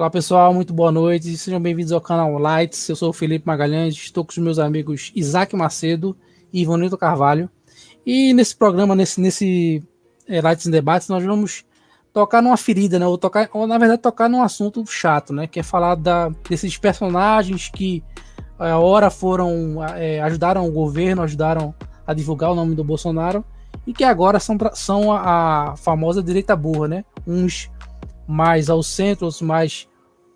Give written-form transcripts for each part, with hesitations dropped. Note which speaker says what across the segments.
Speaker 1: Olá pessoal, muito boa noite, sejam bem-vindos ao canal Lights. Eu sou o Felipe Magalhães, estou com os meus amigos Isaac Macedo e Ivanildo Carvalho. E nesse programa, nesse Lights em Debates, nós vamos tocar numa ferida, né? Ou na verdade tocar num assunto chato, né? Que é falar desses personagens que ora ajudaram o governo, ajudaram a divulgar o nome do Bolsonaro e que agora são a famosa direita burra, né? Uns mais ao centro, outros mais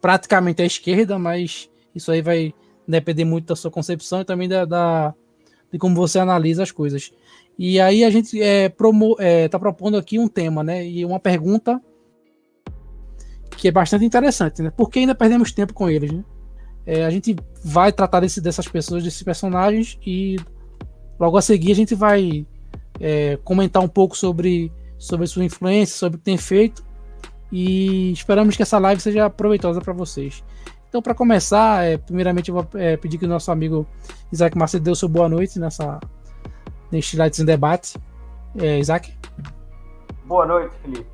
Speaker 1: praticamente à esquerda, mas isso aí vai depender muito da sua concepção e também de como você analisa as coisas. E aí a gente está propondo aqui um tema, né? E uma pergunta que é bastante interessante, né? Por que ainda perdemos tempo com eles, né? A gente vai tratar dessas pessoas, desses personagens, e logo a seguir a gente vai comentar um pouco sobre sua influência, sobre o que tem feito, e esperamos que essa live seja proveitosa para vocês. Então, para começar, primeiramente eu vou pedir que o nosso amigo Isaac Macedo dê o seu boa noite neste Lights em Debate. Isaac?
Speaker 2: Boa noite, Felipe.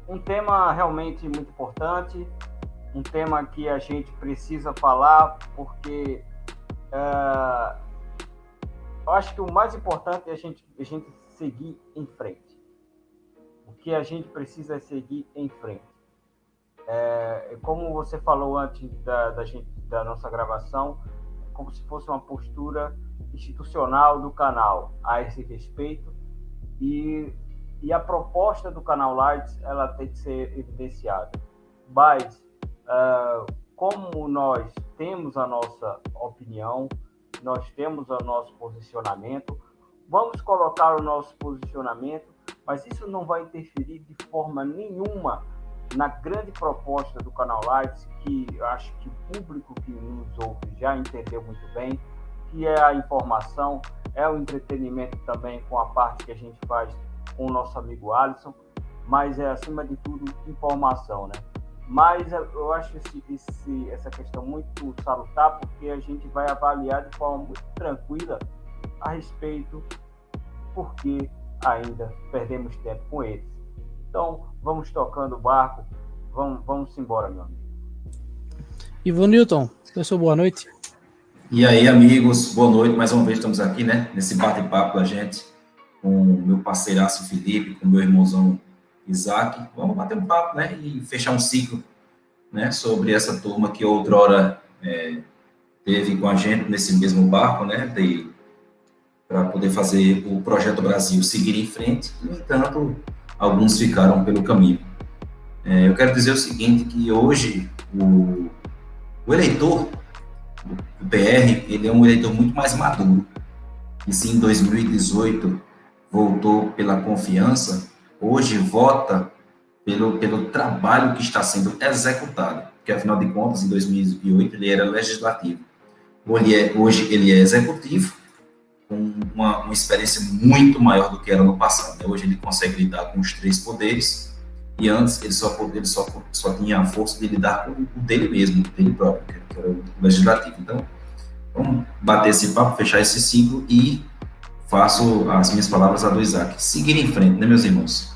Speaker 2: Um tema realmente muito importante, um tema que a gente precisa falar, porque eu acho que o mais importante é a gente seguir em frente. O que a gente precisa é seguir em frente. Como você falou antes da nossa gravação, como se fosse uma postura institucional do canal a esse respeito, e a proposta do canal Lights, ela tem que ser evidenciada. Mas, como nós temos a nossa opinião, nós temos o nosso posicionamento, vamos colocar o nosso posicionamento, mas isso não vai interferir de forma nenhuma na grande proposta do canal Lights, que eu acho que o público que nos ouve já entendeu muito bem, que é a informação, é o entretenimento também, com a parte que a gente faz com o nosso amigo Alisson, mas é, acima de tudo, informação, né? Mas eu acho essa questão muito salutar, porque a gente vai avaliar de forma muito tranquila a respeito porque ainda perdemos tempo com eles. Então, vamos tocando o barco, vamos embora, meu amigo.
Speaker 1: Ivanilton, seu boa noite.
Speaker 3: E aí, amigos, boa noite. Mais uma vez estamos aqui, né, nesse bate-papo da gente, com o meu parceiraço Felipe, com o meu irmãozão Isaac. Vamos bater um papo, né, e fechar um ciclo, né, sobre essa turma que outrora teve com a gente nesse mesmo barco, né, para poder fazer o Projeto Brasil seguir em frente. No entanto, alguns ficaram pelo caminho. Eu quero dizer o seguinte, que hoje o eleitor do PR, ele é um eleitor muito mais maduro. E se em 2018 votou pela confiança, hoje vota pelo trabalho que está sendo executado. Porque, afinal de contas, em 2008 ele era legislativo. Hoje ele é executivo, com uma experiência muito maior do que era no passado, né? Hoje ele consegue lidar com os 3 poderes, e antes ele só tinha a força de lidar com o dele mesmo, dele próprio, que era o legislativo. Então, vamos bater esse papo, fechar esse ciclo, e faço as minhas palavras a do Isaac. Seguir em frente, né, meus irmãos?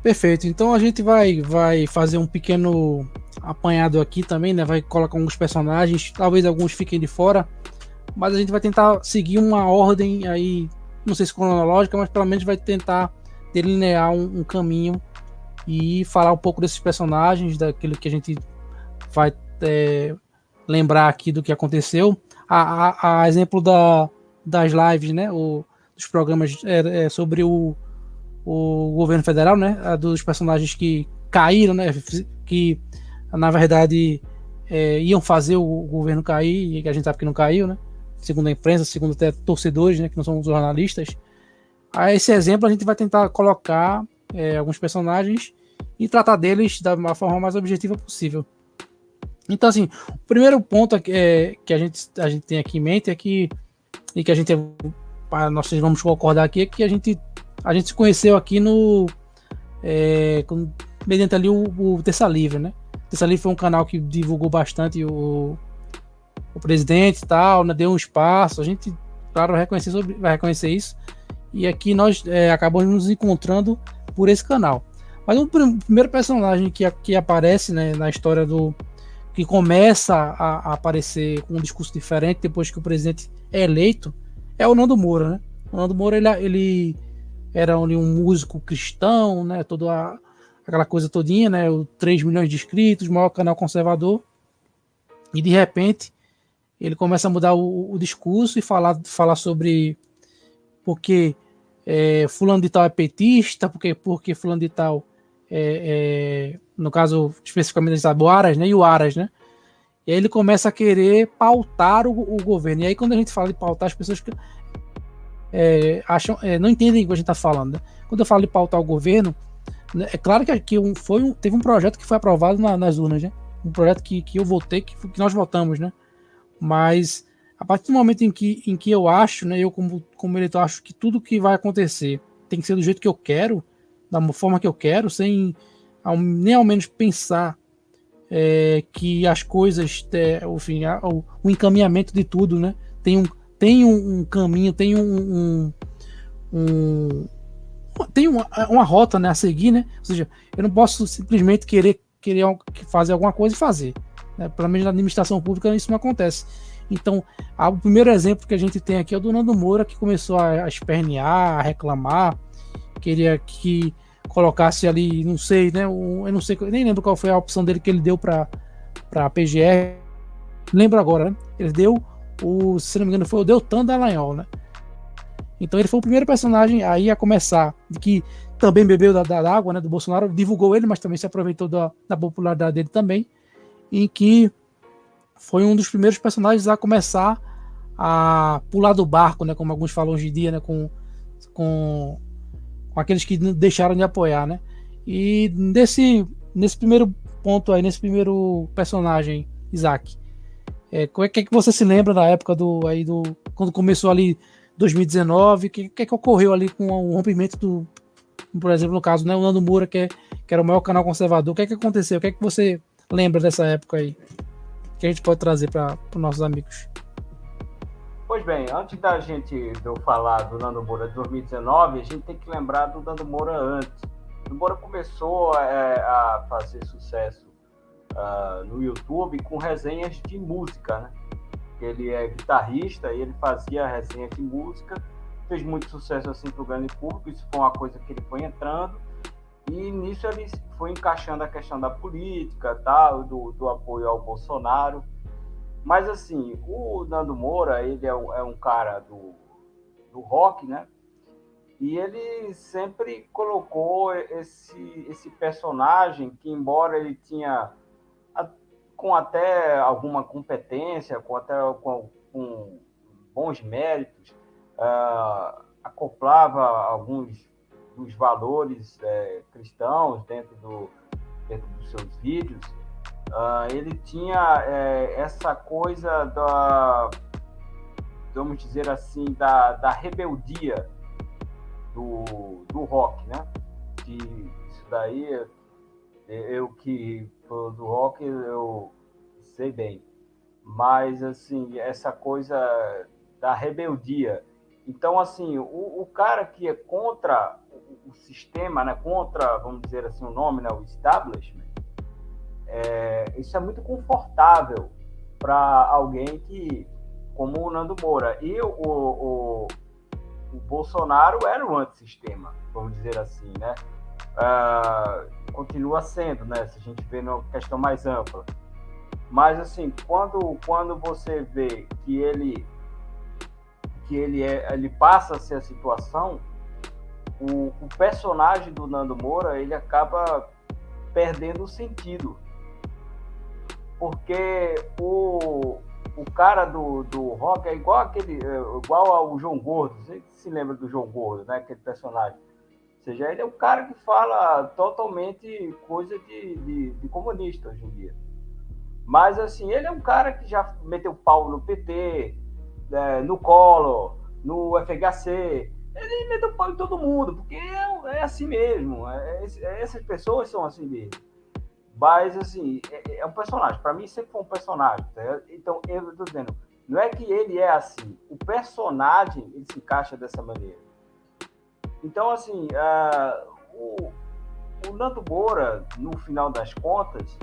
Speaker 1: Perfeito, então a gente vai fazer um pequeno apanhado aqui também, né? Vai colocar alguns personagens, talvez alguns fiquem de fora, mas a gente vai tentar seguir uma ordem aí, não sei se cronológica, mas pelo menos vai tentar delinear um caminho e falar um pouco desses personagens, daquilo que a gente vai lembrar aqui do que aconteceu. A exemplo das lives, né, dos programas sobre o governo federal, né, dos personagens que caíram, né, que na verdade iam fazer o governo cair, e a gente sabe que não caiu, né, segundo a imprensa, segundo até torcedores, né, que não são jornalistas. A esse exemplo a gente vai tentar colocar alguns personagens e tratar deles da forma mais objetiva possível. Então, assim, o primeiro ponto que a gente tem aqui em mente é que, e que nós vamos concordar aqui, é que a gente se conheceu aqui mediante ali o Terça Livre, né? O Terça Livre foi um canal que divulgou bastante o presidente e tal, né? Deu um espaço, a gente, claro, vai reconhecer isso, e aqui nós acabamos nos encontrando por esse canal. Mas o primeiro personagem que aparece, né, na história que começa a aparecer com um discurso diferente depois que o presidente é eleito, é o Nando Moura, né? O Nando Moura, ele era um músico cristão, né? Aquela coisa todinha, né? 3 milhões de inscritos, maior canal conservador. E de repente ele começa a mudar o discurso e falar sobre porque fulano de tal é petista, porque fulano de tal no caso especificamente o Aras, né? E o Aras, né? E aí ele começa a querer pautar o governo. E aí quando a gente fala de pautar, as pessoas acham, não entendem o que a gente está falando, né? Quando eu falo de pautar o governo, né, é claro que teve um projeto que foi aprovado nas urnas, né? Um projeto que eu votei, que nós votamos, né? Mas a partir do momento em que eu acho, né, eu como eleitor acho que tudo que vai acontecer tem que ser do jeito que eu quero, da forma que eu quero, sem nem ao menos pensar que as coisas, enfim, o encaminhamento de tudo, né, tem um caminho, tem uma rota, né, a seguir, né? Ou seja, eu não posso simplesmente querer fazer alguma coisa e fazer, né? Pelo menos na administração pública isso não acontece. Então, o primeiro exemplo que a gente tem aqui é o do Nando Moura, que começou a espernear, a reclamar, queria que colocasse ali, não sei, né? Eu não sei, nem lembro qual foi a opção dele que ele deu para a PGR. Lembro agora, né? Ele deu se não me engano, foi o Deltan Dallagnol, né? Então ele foi o primeiro personagem aí a começar, que também bebeu da água, né, do Bolsonaro, divulgou ele, mas também se aproveitou da popularidade dele também, em que foi um dos primeiros personagens a começar a pular do barco, né, como alguns falam hoje em dia, né, com aqueles que deixaram de apoiar, né? E nesse primeiro ponto aí, nesse primeiro personagem, Isaac, o que você se lembra da época quando começou ali 2019, o que ocorreu ali com o rompimento por exemplo, no caso, né, o Nando Moura, que era o maior canal conservador, o que aconteceu? O que você lembra dessa época aí? Que a gente pode trazer para os nossos amigos?
Speaker 2: Pois bem, antes de eu falar do Nando Moura de 2019, a gente tem que lembrar do Nando Moura antes. O Nando Moura começou a fazer sucesso no YouTube com resenhas de música, né? Ele é guitarrista e ele fazia resenha de música, fez muito sucesso assim para o grande público. Isso foi uma coisa que ele foi entrando e nisso ele foi encaixando a questão da política, tal, do apoio ao Bolsonaro. Mas assim, o Nando Moura, ele é um cara do rock, né? E ele sempre colocou esse personagem que, embora ele tinha com até alguma competência, com bons méritos, acoplava alguns dos valores cristãos dentro dos seus vídeos. Ele tinha essa coisa vamos dizer assim, da rebeldia do rock, né? Que isso daí, eu que sou do rock, eu sei bem. Mas, assim, essa coisa da rebeldia. Então, assim, o cara que é contra o sistema, né? Contra, vamos dizer assim, o nome, né? O establishment, isso é muito confortável para alguém como o Nando Moura. E o Bolsonaro era o antissistema, vamos dizer assim, né? Continua sendo, né? Se a gente vê numa questão mais ampla. Mas, assim, quando você vê que ele passa a ser a situação, o personagem do Nando Moura, ele acaba perdendo o sentido. Porque o cara do rock é igual ao João Gordo. Você se lembra do João Gordo, né? Aquele personagem. Ou seja, ele é um cara que fala totalmente coisa de comunista hoje em dia. Mas, assim, ele é um cara que já meteu pau no PT, no Collor, no FHC. Ele meteu pau em todo mundo, porque é assim mesmo. Essas pessoas são assim mesmo. Mas, assim, é um personagem. Para mim, sempre foi um personagem. Tá? Então, eu estou dizendo, não é que ele é assim. O personagem, ele se encaixa dessa maneira. Então, assim, o Nando Moura, no final das contas,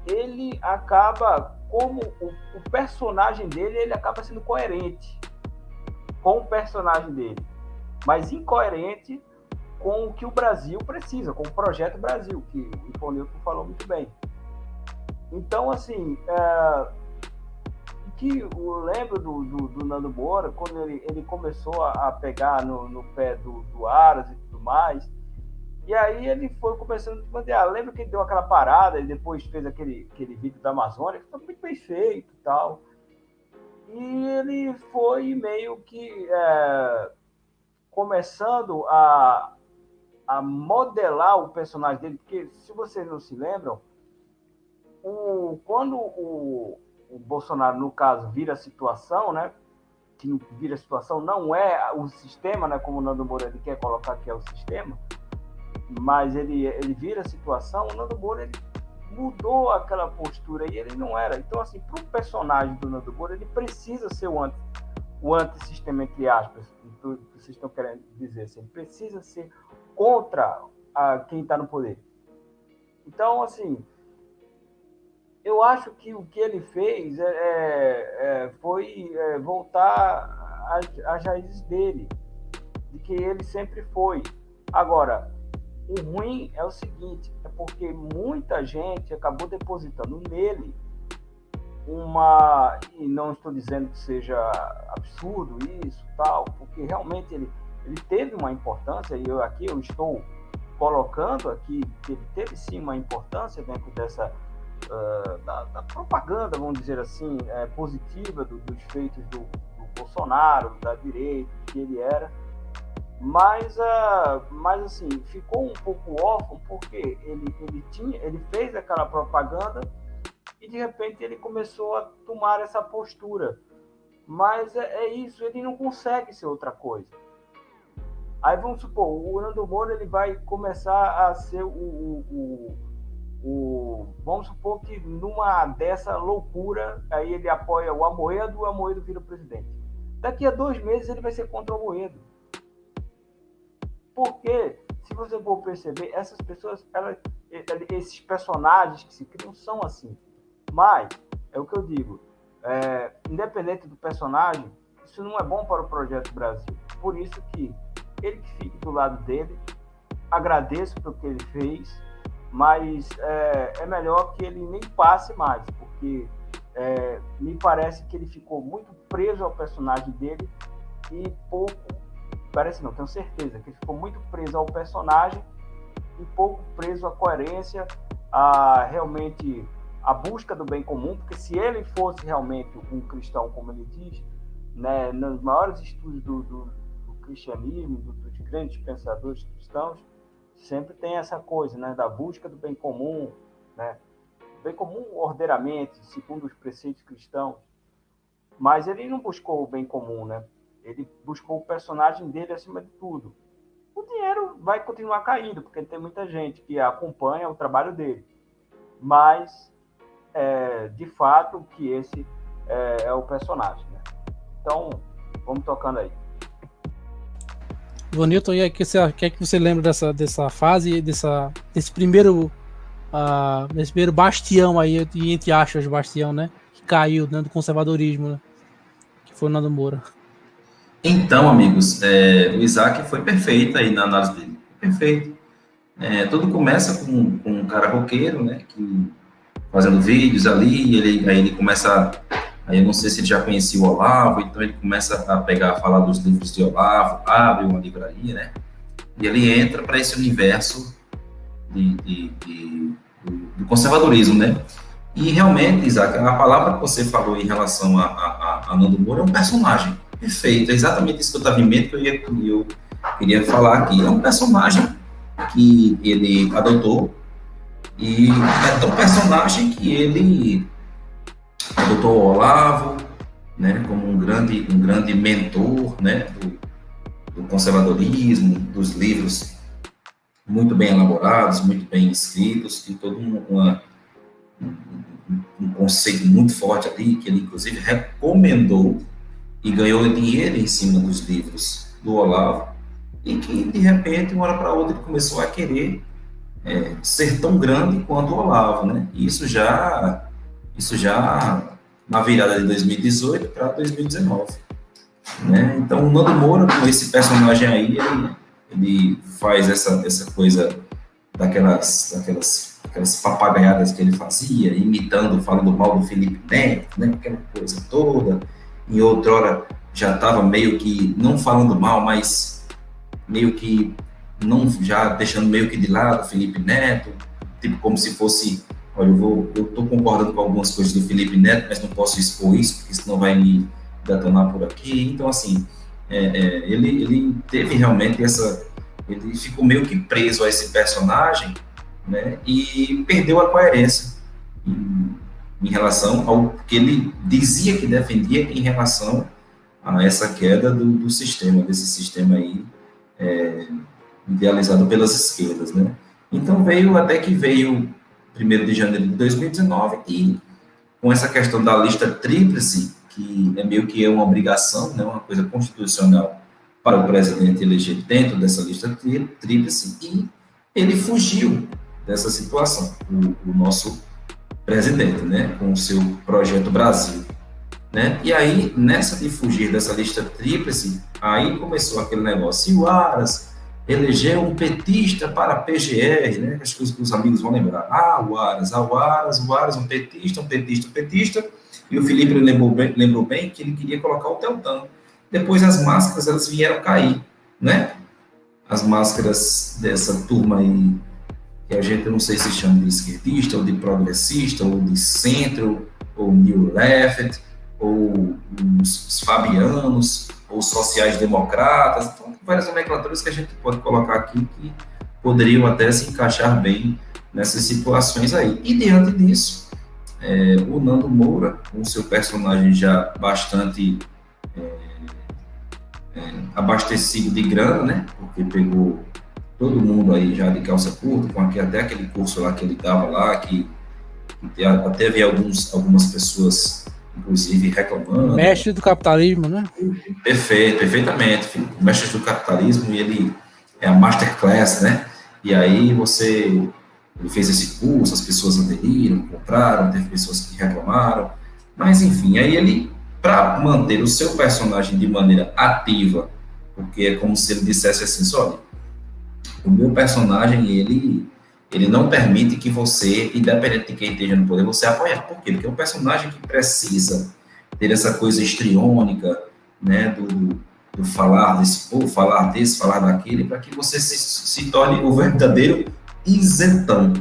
Speaker 2: ele acaba, como o personagem dele, ele acaba sendo coerente com o personagem dele, mas incoerente com o que o Brasil precisa, com o Projeto Brasil, que o Iponilton falou muito bem. Então, assim, que eu lembro do Nando Moura, quando ele começou a pegar no pé do Aras e tudo mais, e aí ele foi começando a dizer, lembra que ele deu aquela parada e depois fez aquele vídeo da Amazônia, que foi muito bem feito e tal. E ele foi meio que começando a modelar o personagem dele, porque, se vocês não se lembram, quando o Bolsonaro, no caso, vira a situação, né? Que vira a situação não é o sistema, né? Como o Nando Moura ele quer colocar que é o sistema, mas ele vira a situação. O Nando Moura ele mudou aquela postura e ele não era. Então, assim, para o personagem do Nando Moura, ele precisa ser o antissistema, entre aspas, que vocês estão querendo dizer. Assim, ele precisa ser contra quem está no poder. Então, assim, eu acho que o que ele fez foi voltar às raízes dele, de que ele sempre foi. Agora, o ruim é o seguinte, é porque muita gente acabou depositando nele e não estou dizendo que seja absurdo isso, tal, porque realmente ele teve uma importância, e eu estou colocando aqui que ele teve sim uma importância dentro dessa da propaganda, vamos dizer assim, positiva dos feitos do Bolsonaro, da direita, que ele era, mas assim, ficou um pouco órfão, porque ele fez aquela propaganda e de repente ele começou a tomar essa postura, mas é isso, ele não consegue ser outra coisa. Aí vamos supor, o Nando Moura ele vai começar a ser vamos supor que numa dessa loucura, aí ele apoia o Amoedo vira o presidente. Daqui a 2 meses ele vai ser contra o Amoedo. Porque, se você for perceber, essas pessoas, esses personagens que se criam são assim. Mas, é o que eu digo, independente do personagem, isso não é bom para o Projeto Brasil. Por isso que ele que fique do lado dele, agradeço pelo que ele fez, mas é melhor que ele nem passe mais, porque me parece que ele ficou muito preso ao personagem dele e pouco, parece não, tenho certeza, que ele ficou muito preso ao personagem e pouco preso à coerência, realmente a busca do bem comum, porque se ele fosse realmente um cristão, como ele diz, né, nos maiores estudos do cristianismo, dos grandes pensadores cristãos, sempre tem essa coisa, né, da busca do bem comum, né, bem comum ordeiramente, segundo os preceitos cristãos, mas ele não buscou o bem comum, né, ele buscou o personagem dele acima de tudo. O dinheiro vai continuar caindo, porque tem muita gente que acompanha o trabalho dele, mas de fato que esse é o personagem, né? Então, vamos tocando aí.
Speaker 1: Vonilton, e aí, que você lembra dessa fase, desse primeiro bastião aí, entre aspas, bastião, né? Que caiu dentro do conservadorismo, né? Que foi o Nando Moura.
Speaker 3: Então, amigos, o Isaac foi perfeito aí na análise dele. Perfeito. Tudo começa com um cara roqueiro, né? Que fazendo vídeos ali, aí ele começa... Aí eu não sei se ele já conhecia o Olavo, então ele começa a falar dos livros de Olavo, abre uma livraria, né? E ele entra para esse universo do conservadorismo, né? E realmente, Isaac, a palavra que você falou em relação a Nando Moura é um personagem perfeito, é exatamente isso que eu estava em mente, que eu queria falar aqui. É um personagem que ele adotou, e é tão personagem que ele adotou o Olavo, né, como um grande mentor, né, do conservadorismo, dos livros muito bem elaborados, muito bem escritos, e todo um conceito muito forte ali, que ele inclusive recomendou e ganhou dinheiro em cima dos livros do Olavo, e que de repente, uma hora para outra, ele começou a querer ser tão grande quanto o Olavo, né? Isso já na virada de 2018 para 2019, né? Então, o Nando Moura, com esse personagem aí, ele faz essa coisa daquelas papagaiadas que ele fazia, imitando, falando mal do Felipe Neto, né? Aquela coisa toda. Em outra hora, já estava meio que, não falando mal, mas meio que não, já deixando meio que de lado o Felipe Neto, tipo como se fosse, olha, eu estou concordando com algumas coisas do Felipe Neto, mas não posso expor isso, porque senão vai me detonar por aqui. Então, assim, ele teve realmente ele ficou meio que preso a esse personagem, né, e perdeu a coerência em relação ao que ele dizia que defendia em relação a essa queda do sistema, desse sistema aí, idealizado pelas esquerdas, né? Então veio 1º de janeiro de 2019 e com essa questão da lista tríplice, que é meio que uma obrigação, né, uma coisa constitucional para o presidente eleger dentro dessa lista tríplice, e ele fugiu dessa situação, o nosso presidente, né, com o seu Projeto Brasil, né? E aí, nessa de fugir dessa lista tríplice, aí começou aquele negócio, e o Aras elegeu um petista para a PGR, né? Acho que os amigos vão lembrar. O Aras, um petista, e o Felipe lembrou bem que ele queria colocar o Deltan. Depois as máscaras, elas vieram cair, né? As máscaras dessa turma aí, que a gente não sei se chama de esquerdista, ou de progressista, ou de centro, ou new left, ou os fabianos, ou sociais-democratas, então, várias nomenclaturas que a gente pode colocar aqui que poderiam até se encaixar bem nessas situações aí. E diante disso, o Nando Moura, com seu personagem já bastante abastecido de grana, né, porque pegou todo mundo aí já de calça curta, com até aquele curso lá que ele dava lá, que até havia algumas pessoas, inclusive, reclamando.
Speaker 1: Mestre do capitalismo, né?
Speaker 3: Perfeitamente, filho. Mestre do capitalismo, e ele é a masterclass, né? E aí ele fez esse curso, as pessoas aderiram, compraram, teve pessoas que reclamaram, mas enfim, aí ele, para manter o seu personagem de maneira ativa, porque é como se ele dissesse assim, olha, o meu personagem, ele não permite que você, independente de quem esteja no poder, você apoie. Por quê? Porque é um personagem que precisa ter essa coisa histriônica, né, do falar desse povo, falar desse, falar daquele, para que você se torne o verdadeiro isentão,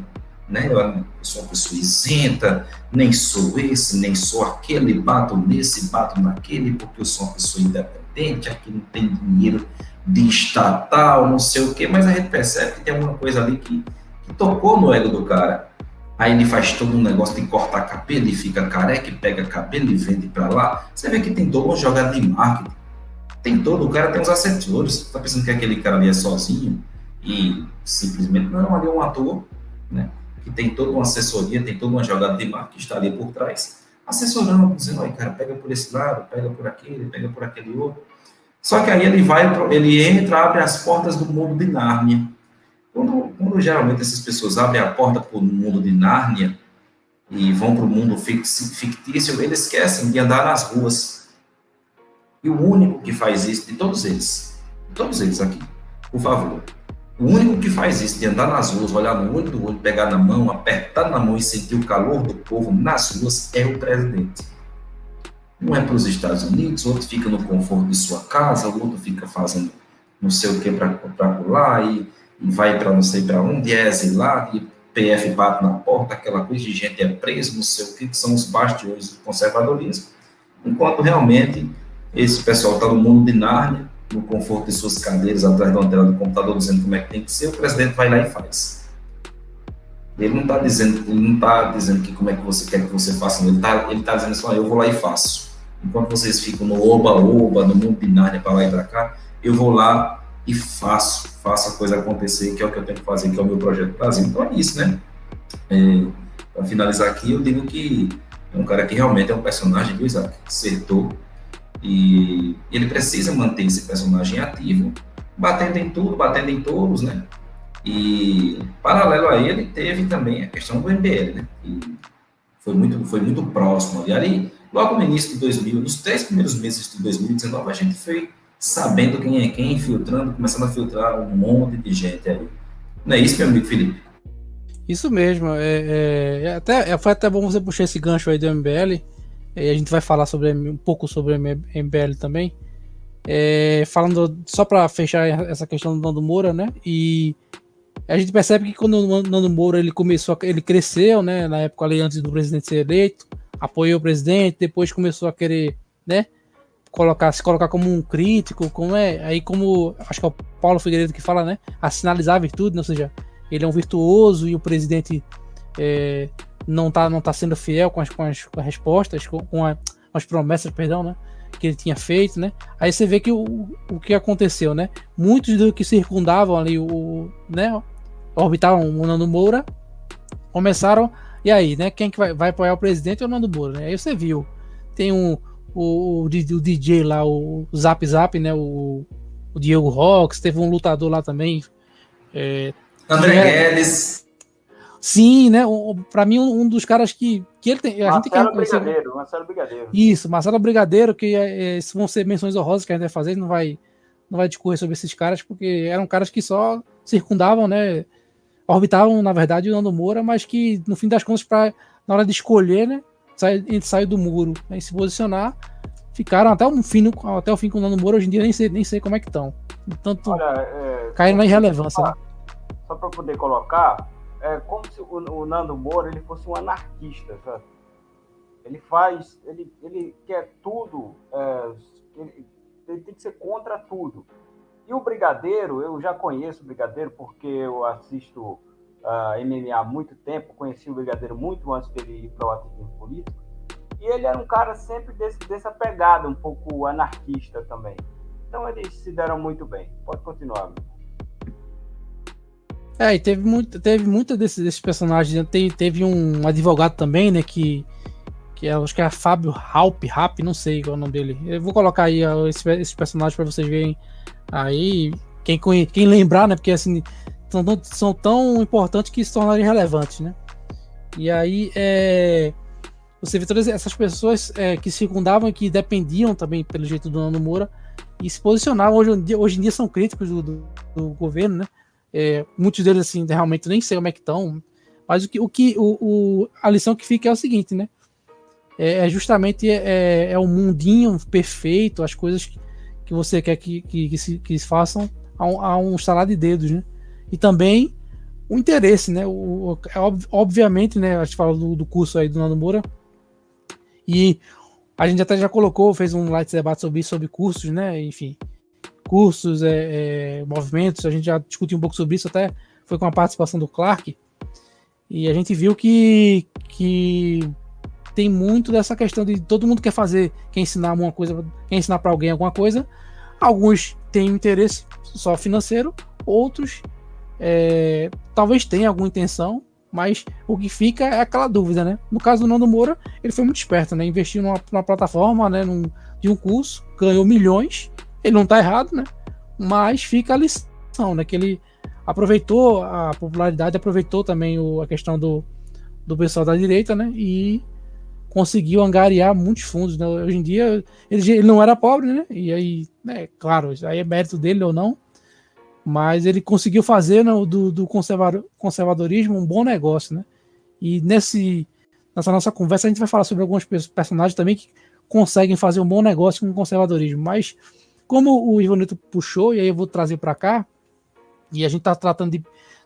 Speaker 3: né? Eu sou uma pessoa isenta, nem sou esse, nem sou aquele, bato nesse, bato naquele, porque eu sou uma pessoa independente, aqui não tem dinheiro de estatal, não sei o quê, mas a gente percebe que tem alguma coisa ali que tocou no ego do cara. Aí ele faz todo um negócio de cortar cabelo e fica careca, e pega cabelo e vende pra lá. Você vê que tem toda uma jogada de marketing. O cara tem uns assessores. Você tá pensando que aquele cara ali é sozinho e simplesmente, não, ali é um ator, né? Que tem toda uma assessoria, tem toda uma jogada de marketing que está ali por trás, assessorando, dizendo, olha, cara, pega por esse lado, pega por aquele, pega por aquele outro. Só que aí ele entra, abre as portas do mundo de Nárnia. Quando geralmente essas pessoas abrem a porta para o mundo de Nárnia e vão para o mundo fictício, eles esquecem de andar nas ruas. E o único que faz isso, de todos eles aqui, por favor, o único que faz isso, de andar nas ruas, olhar no olho do olho, pegar na mão, apertar na mão e sentir o calor do povo nas ruas, é o presidente. Um é para os Estados Unidos, o outro fica no conforto de sua casa, o outro fica fazendo não sei o que para pular e vai para não sei para onde, é exilado, e PF bate na porta, aquela coisa de gente é preso, não sei o que são os bastiões do conservadorismo, enquanto realmente esse pessoal está no mundo de Nárnia, no conforto de suas cadeiras, atrás de uma tela do computador, dizendo como é que tem que ser, o presidente vai lá e faz. Ele não está dizendo que como é que você quer que você faça, ele está dizendo assim, eu vou lá e faço. Enquanto vocês ficam no oba-oba, no mundo de Nárnia, para lá e para cá, eu vou lá e faço a coisa acontecer, que é o que eu tenho que fazer, que é o meu Projeto Brasil. Então é isso, né? Para finalizar aqui, eu digo que é um cara que realmente é um personagem, viu, Isaac? Acertou. E ele precisa manter esse personagem ativo, batendo em tudo, batendo em todos, né? E, paralelo a ele, teve também a questão do MBL, né? Que foi muito próximo ali. Ali, logo no início de 2000, nos 3 primeiros meses de 2019, a gente foi sabendo quem é quem, filtrando, começando a filtrar um monte de gente aí. Não é isso, meu amigo Felipe?
Speaker 1: Isso mesmo. Foi até bom você puxar esse gancho aí do MBL. A gente vai falar um pouco sobre o MBL também. Falando, só para fechar essa questão do Nando Moura, né? E a gente percebe que quando o Nando Moura ele cresceu, né? Na época ali antes do presidente ser eleito, apoiou o presidente, depois começou a querer, né? Se colocar como um crítico, como acho que é o Paulo Figueiredo que fala, né? A sinalizar a virtude, né? Ou seja, ele é um virtuoso e o presidente não tá sendo fiel com as respostas, com as promessas, perdão, né? Que ele tinha feito, né? Aí você vê que o que aconteceu, né? Muitos do que circundavam ali né? Orbitavam o Nando Moura, começaram, e aí, né? Quem que vai apoiar o presidente é o Nando Moura, né? Aí você viu, tem o DJ lá, o Zap Zap, né? O Diego Rox, teve um lutador lá também.
Speaker 3: André Guedes.
Speaker 1: Sim, né? Pra mim, um dos caras que ele tem. A gente tem que reconhecer.
Speaker 2: Marcelo Brigadeiro.
Speaker 1: Isso, Marcelo Brigadeiro, que vão ser menções honrosas que a gente vai fazer, não vai discorrer sobre esses caras, porque eram caras que só circundavam, né? Orbitavam, na verdade, o Nando Moura, mas que, no fim das contas, na hora de escolher, né? Sair do muro, né, e se posicionar, ficaram até o fim com o Nando Moura. Hoje em dia nem sei como é que estão. Tanto caíram na irrelevância.
Speaker 2: Só para poder colocar, como se o Nando Moura ele fosse um anarquista, sabe? Ele quer tudo, ele tem que ser contra tudo. E o Brigadeiro, eu já conheço o Brigadeiro porque eu assisto MMA há muito tempo, conheci o Brigadeiro muito antes dele ir para o ativismo político, e ele era um cara sempre dessa pegada, um pouco anarquista também. Então eles se deram muito bem. Pode continuar, amigo.
Speaker 1: E teve muito desses personagens. Teve um advogado também, né, que acho que é Fábio Rap, não sei qual é o nome dele. Eu vou colocar aí esses personagens para vocês verem aí, quem lembrar, né, porque assim, são tão importantes que se tornaram irrelevantes, né. E aí, você vê todas essas pessoas que circundavam e que dependiam também, pelo jeito do Nando Moura, e se posicionavam. Hoje em dia são críticos do governo, né. Muitos deles, assim, realmente nem sei como é que estão, mas a lição que fica é o seguinte, né? Justamente um mundinho perfeito, as coisas que você quer que se façam a um estalar de dedos, né? E também o interesse, né? Obviamente, né? A gente fala do curso aí do Nando Moura, e a gente até já fez um light debate sobre cursos, né? Enfim, cursos, movimentos, a gente já discutiu um pouco sobre isso, até foi com a participação do Clark, e a gente viu que tem muito dessa questão de todo mundo quer ensinar alguma coisa, quer ensinar para alguém alguma coisa. Alguns têm interesse só financeiro, outros talvez tenham alguma intenção, mas o que fica é aquela dúvida, né? No caso do Nando Moura, ele foi muito esperto, né? Investiu numa plataforma, né? De um curso, ganhou milhões. Ele não tá errado, né? Mas fica a lição, né? Que ele aproveitou a popularidade, aproveitou também a questão do pessoal da direita, né? E conseguiu angariar muitos fundos, né? Hoje em dia, ele não era pobre, né? E aí, claro, aí é mérito dele ou não, mas ele conseguiu fazer, né, do conservadorismo um bom negócio, né? E nessa nossa conversa a gente vai falar sobre alguns personagens também que conseguem fazer um bom negócio com o conservadorismo, mas como o Ivanilton puxou, e aí eu vou trazer para cá, e a gente tá tratando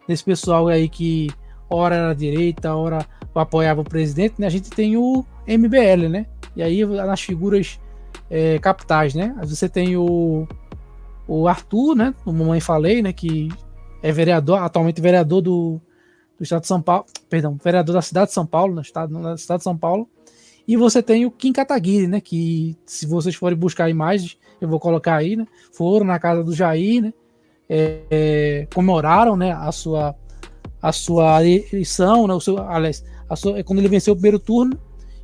Speaker 1: desse pessoal aí que ora era direita, ora apoiava o presidente, né? A gente tem o MBL, né? E aí nas figuras capitais, né? Você tem o Arthur, né? O Mamãe Falei, né? Que é atualmente vereador do estado de São Paulo, perdão, vereador da cidade de São Paulo, na cidade de São Paulo. E você tem o Kim Kataguiri, né? Que se vocês forem buscar imagens, eu vou colocar aí, né? Foram na casa do Jair, né? Comemoraram, né? A sua eleição, né? Quando ele venceu o primeiro turno,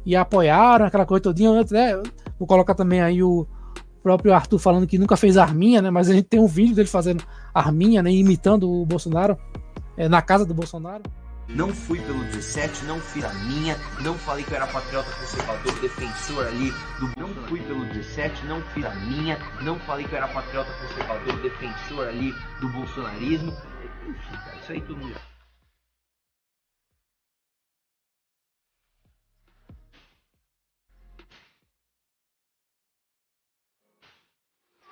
Speaker 1: e apoiaram aquela coisa todinha, né? Vou colocar também aí o próprio Arthur falando que nunca fez arminha, né? Mas a gente tem um vídeo dele fazendo arminha, né? Imitando o Bolsonaro. na casa do Bolsonaro?
Speaker 4: Não fui pelo 17, não fiz a minha, não falei que eu era patriota conservador, defensor ali do... Não fui pelo 17, não fiz a minha, não falei que eu era patriota conservador, defensor ali do bolsonarismo. Enfim, cara, isso aí tudo...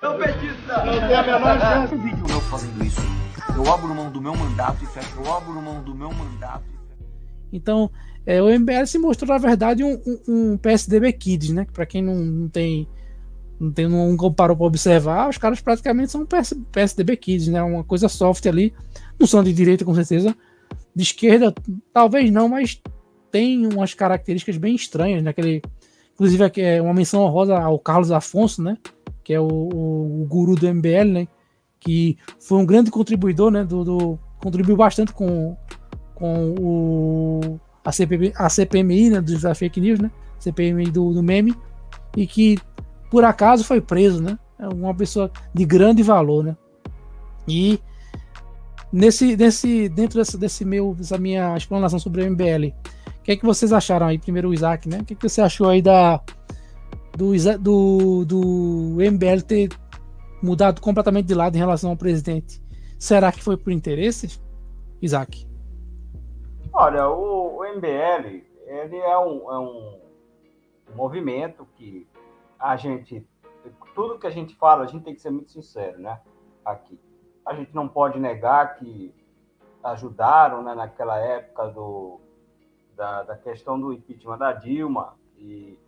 Speaker 2: Não, petista! Não tem a menor chance.
Speaker 4: Um vídeo meu fazendo isso. Eu abro mão do meu mandato e fecho. Eu abro mão do meu mandato e fecho.
Speaker 1: Então, o MBL se mostrou, na verdade, um PSDB Kids, né? Para quem não parou para observar, os caras praticamente são PSDB Kids, né? Uma coisa soft ali. Não são de direita, com certeza. De esquerda, talvez não, mas tem umas características bem estranhas, né? Inclusive, aqui é uma menção honrosa ao Carlos Afonso, né? Que é o guru do MBL, né? Que foi um grande contribuidor, né? Contribuiu bastante com a CPMI, né? Da fake news, né? CPMI do meme, e que por acaso foi preso, né? É uma pessoa de grande valor, né? E dentro dessa minha explanação sobre o MBL, o que é que vocês acharam aí? Primeiro o Isaac, né? O que é que você achou aí do MBL ter mudado completamente de lado em relação ao presidente? Será que foi por interesse, Isaac?
Speaker 2: Olha, o MBL, ele é um movimento que tudo que a gente fala, a gente tem que ser muito sincero, né? Aqui. A gente não pode negar que ajudaram, né, naquela época da questão do impeachment da Dilma, e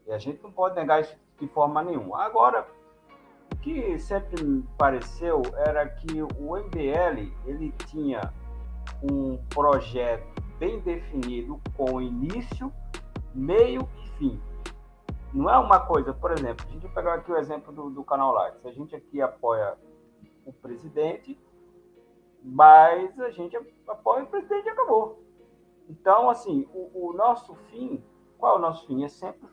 Speaker 2: a gente não pode negar isso de forma nenhuma. Agora, o que sempre me pareceu era que o MBL, ele tinha um projeto bem definido com início, meio e fim. Não é uma coisa, por exemplo, a gente vai pegar aqui o exemplo do canal Lights. A gente aqui apoia o presidente, mas a gente apoia o presidente e acabou. Então, assim, o nosso fim, qual é o nosso fim? É sempre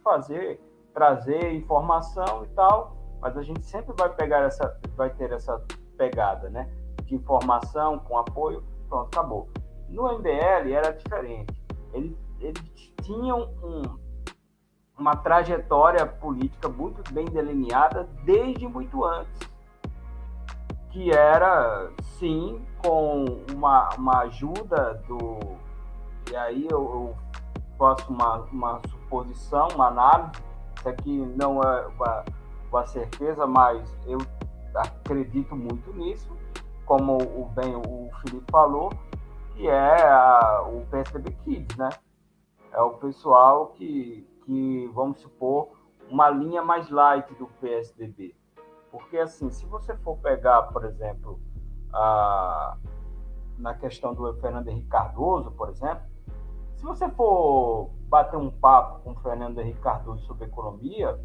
Speaker 2: trazer informação e tal, mas a gente sempre vai ter essa pegada, né? De informação com apoio, pronto, acabou. No MBL era diferente. Eles tinham uma trajetória política muito bem delineada desde muito antes, que era, sim, com uma ajuda e aí eu faço uma suposição, uma análise, isso aqui não é uma certeza, mas eu acredito muito nisso, como o Felipe falou, que é o PSDB Kids, né? É o pessoal que, vamos supor, uma linha mais light do PSDB. Porque, assim, se você for pegar, por exemplo, na questão do Fernando Henrique Cardoso, por exemplo, se você for bater um papo com o Fernando Henrique Cardoso sobre economia,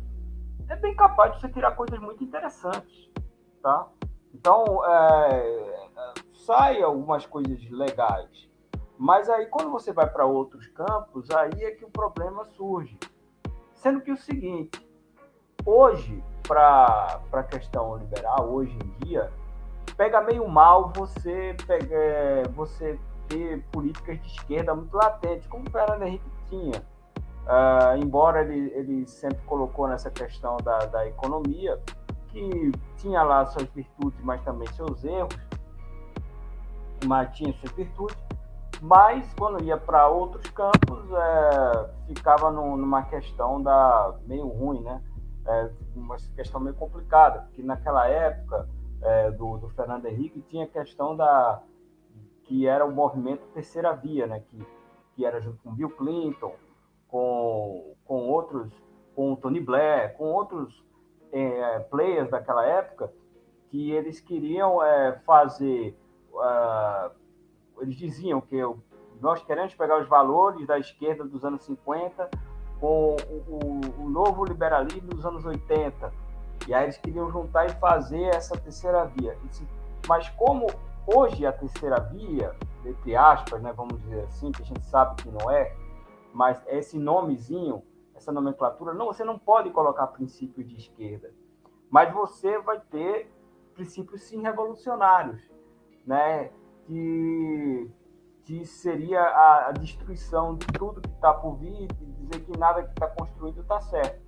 Speaker 2: é bem capaz de você tirar coisas muito interessantes, tá? Então, sai algumas coisas legais. Mas aí, quando você vai para outros campos, aí é que o problema surge. Sendo que o seguinte, hoje, para a questão liberal, hoje em dia, pega meio mal você ter políticas de esquerda muito latentes, como o Fernando Henrique tinha. Embora ele sempre colocou nessa questão da economia, que tinha lá suas virtudes, mas também seus erros, mas tinha suas virtudes, mas quando ia para outros campos, ficava numa questão meio ruim, né? Uma questão meio complicada, porque naquela época do Fernando Henrique tinha a questão que era o movimento Terceira Via, né? Que era junto com Bill Clinton, com outros, com o Tony Blair, com outros players daquela época, que eles queriam fazer... eles diziam que nós queremos pegar os valores da esquerda dos anos 50 com o novo liberalismo dos anos 80. E aí eles queriam juntar e fazer essa terceira via. Mas como hoje a terceira via, entre aspas, né, vamos dizer assim, que a gente sabe que não é, mas esse nomezinho, essa nomenclatura, você não pode colocar princípios de esquerda, mas você vai ter princípios sim revolucionários, né, que seria a destruição de tudo que está por vir, de dizer que nada que está construído está certo.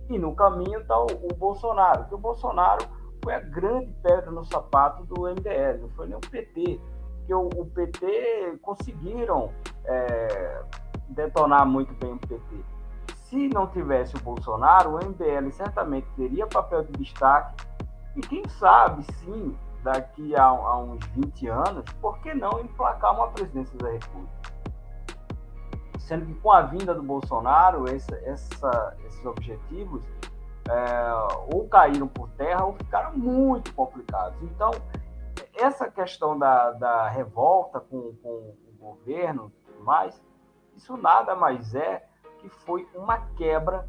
Speaker 2: E no caminho está o Bolsonaro, que o Bolsonaro foi a grande pedra no sapato do MBL, não foi nem o PT, porque o PT conseguiram detonar muito bem o PT. Se não tivesse o Bolsonaro, o MBL certamente teria papel de destaque e quem sabe, sim, daqui a uns 20 anos, por que não emplacar uma presidência da República? Sendo que com a vinda do Bolsonaro, esses objetivos ou caíram por terra ou ficaram muito complicados. Então, essa questão da revolta com o governo e tudo mais, isso nada mais é que foi uma quebra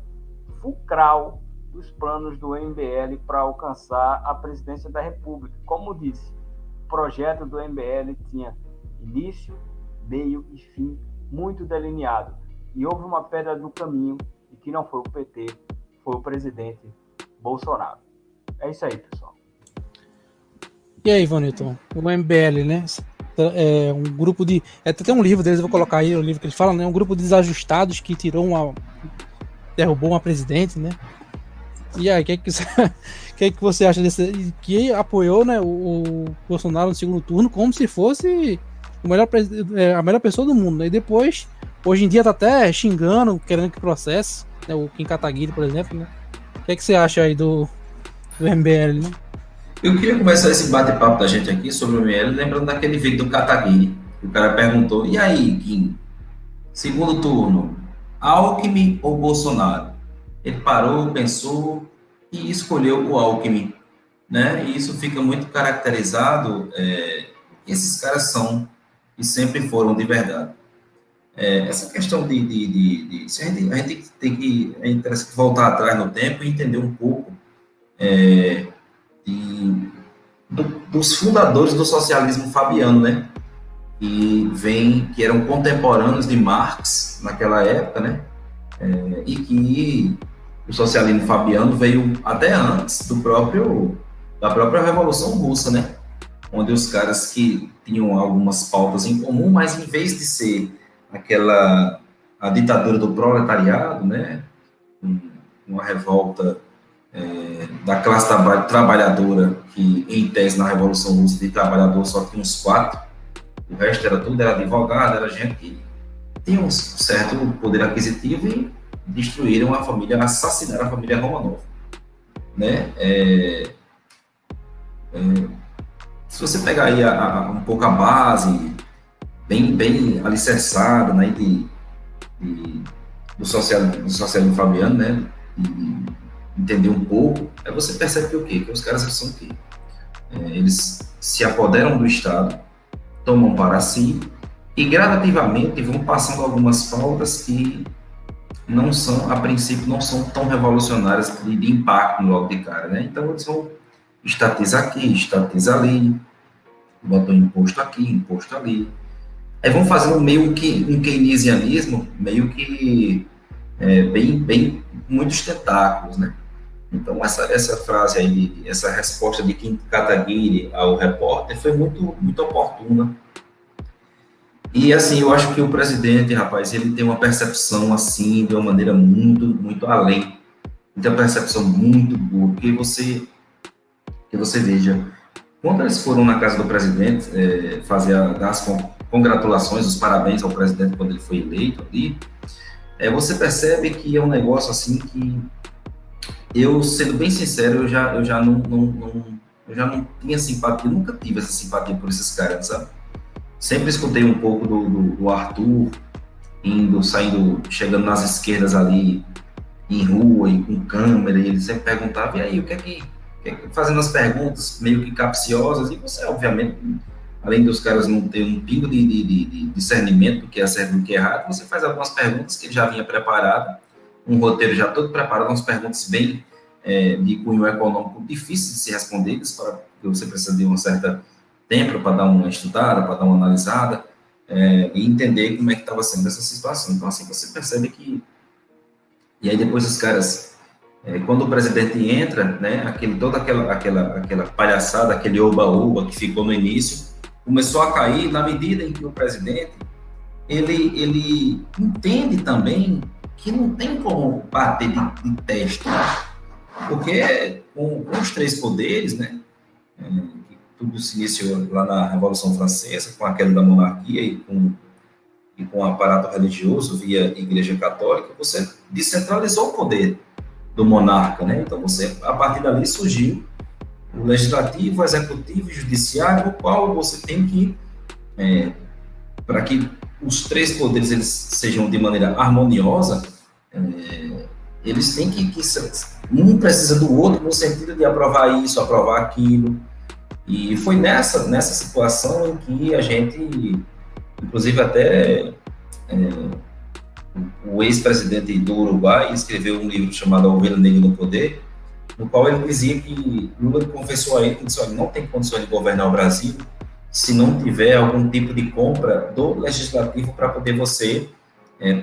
Speaker 2: fulcral dos planos do MBL para alcançar a presidência da República. Como disse, o projeto do MBL tinha início, meio e fim muito delineado. E houve uma pedra no caminho, e que não foi o PT, foi o presidente Bolsonaro. É isso aí, pessoal.
Speaker 1: E aí, Ivanilton? O MBL, né? É um grupo de... Tem um livro deles, eu vou colocar aí o livro que eles falam, né? Um grupo de desajustados que derrubou uma presidente, né? E aí, o que você acha desse... Que apoiou, né, o Bolsonaro no segundo turno como se fosse a melhor pessoa do mundo, né? E depois, hoje em dia tá até xingando, querendo que processe, né? O Kim Kataguiri, por exemplo, né? O que você acha aí do MBL, né?
Speaker 3: Eu queria começar esse bate-papo da gente aqui sobre o MBL, lembrando daquele vídeo do Kataguiri. O cara perguntou, e aí, Kim, segundo turno, Alckmin ou Bolsonaro? Ele parou, pensou e escolheu o Alckmin, né? E isso fica muito caracterizado, esses caras são e sempre foram de verdade. Essa questão de a gente tem que voltar atrás no tempo e entender um pouco dos fundadores do socialismo fabiano, né? Que eram contemporâneos de Marx naquela época, né? E que o socialismo fabiano veio até antes da própria Revolução Russa, né? Onde os caras que tinham algumas pautas em comum, mas em vez de ser a ditadura do proletariado, né? Uma revolta da classe trabalhadora, que em tese na Revolução Russa de trabalhador só tinha uns 4, o resto era advogado, era gente que tinha um certo poder aquisitivo e assassinaram a família Romanov, né? Se você pegar aí um pouco a base bem alicerçada, né, do socialismo fabiano, né, e entender um pouco, aí você percebe que o quê? Que os caras são o quê? Eles se apoderam do Estado, tomam para si e gradativamente vão passando algumas pautas que não são, a princípio, não são tão revolucionárias de impacto logo de cara, né? Então eles vão estatizar aqui, estatizar ali, botam imposto aqui, imposto ali. Aí vão fazendo meio que um keynesianismo, meio que bem muitos tentáculos, né? Então essa frase aí, essa resposta de Kim Kataguiri ao repórter foi muito, muito oportuna. E assim, eu acho que o presidente, rapaz, ele tem uma percepção assim, de uma maneira muito, muito além. Ele tem uma percepção muito boa, porque você veja, quando eles foram na casa do presidente dar as congratulações, os parabéns ao presidente quando ele foi eleito ali, você percebe que é um negócio assim que eu, sendo bem sincero, eu já não tinha simpatia, nunca tive essa simpatia por esses caras, sabe? Sempre escutei um pouco do Arthur chegando nas esquerdas ali, em rua e com câmera, e ele sempre perguntava, e aí, o que é que fazendo as perguntas meio que capciosas, e você, obviamente, além dos caras não ter um pingo de discernimento do que é certo e do que é errado, você faz algumas perguntas que ele já vinha preparado, um roteiro já todo preparado, umas perguntas bem de cunho econômico difíceis de ser respondidas, porque você precisa de um certo tempo para dar uma estudada, para dar uma analisada, e entender como é que estava sendo essa situação. Então, assim, você percebe que... E aí depois os caras... quando o presidente entra, né, toda aquela palhaçada, aquele oba-oba que ficou no início, começou a cair na medida em que o presidente ele entende também que não tem como bater de teste, porque com os três poderes, né, tudo se iniciou lá na Revolução Francesa, com a queda da monarquia e com o aparato religioso via Igreja Católica, você descentralizou o poder do monarca, né? Então, a partir dali surgiu o legislativo, o executivo e o judiciário, no qual você tem que, para que os três poderes eles sejam de maneira harmoniosa, eles têm que um precisa do outro no sentido de aprovar isso, aprovar aquilo. E foi nessa situação em que a gente, inclusive até o ex-presidente do Uruguai escreveu um livro chamado A Ovelha Negra no Poder, no qual ele dizia que Lula confessou a ele que disse, olha, não tem condições de governar o Brasil se não tiver algum tipo de compra do legislativo para poder você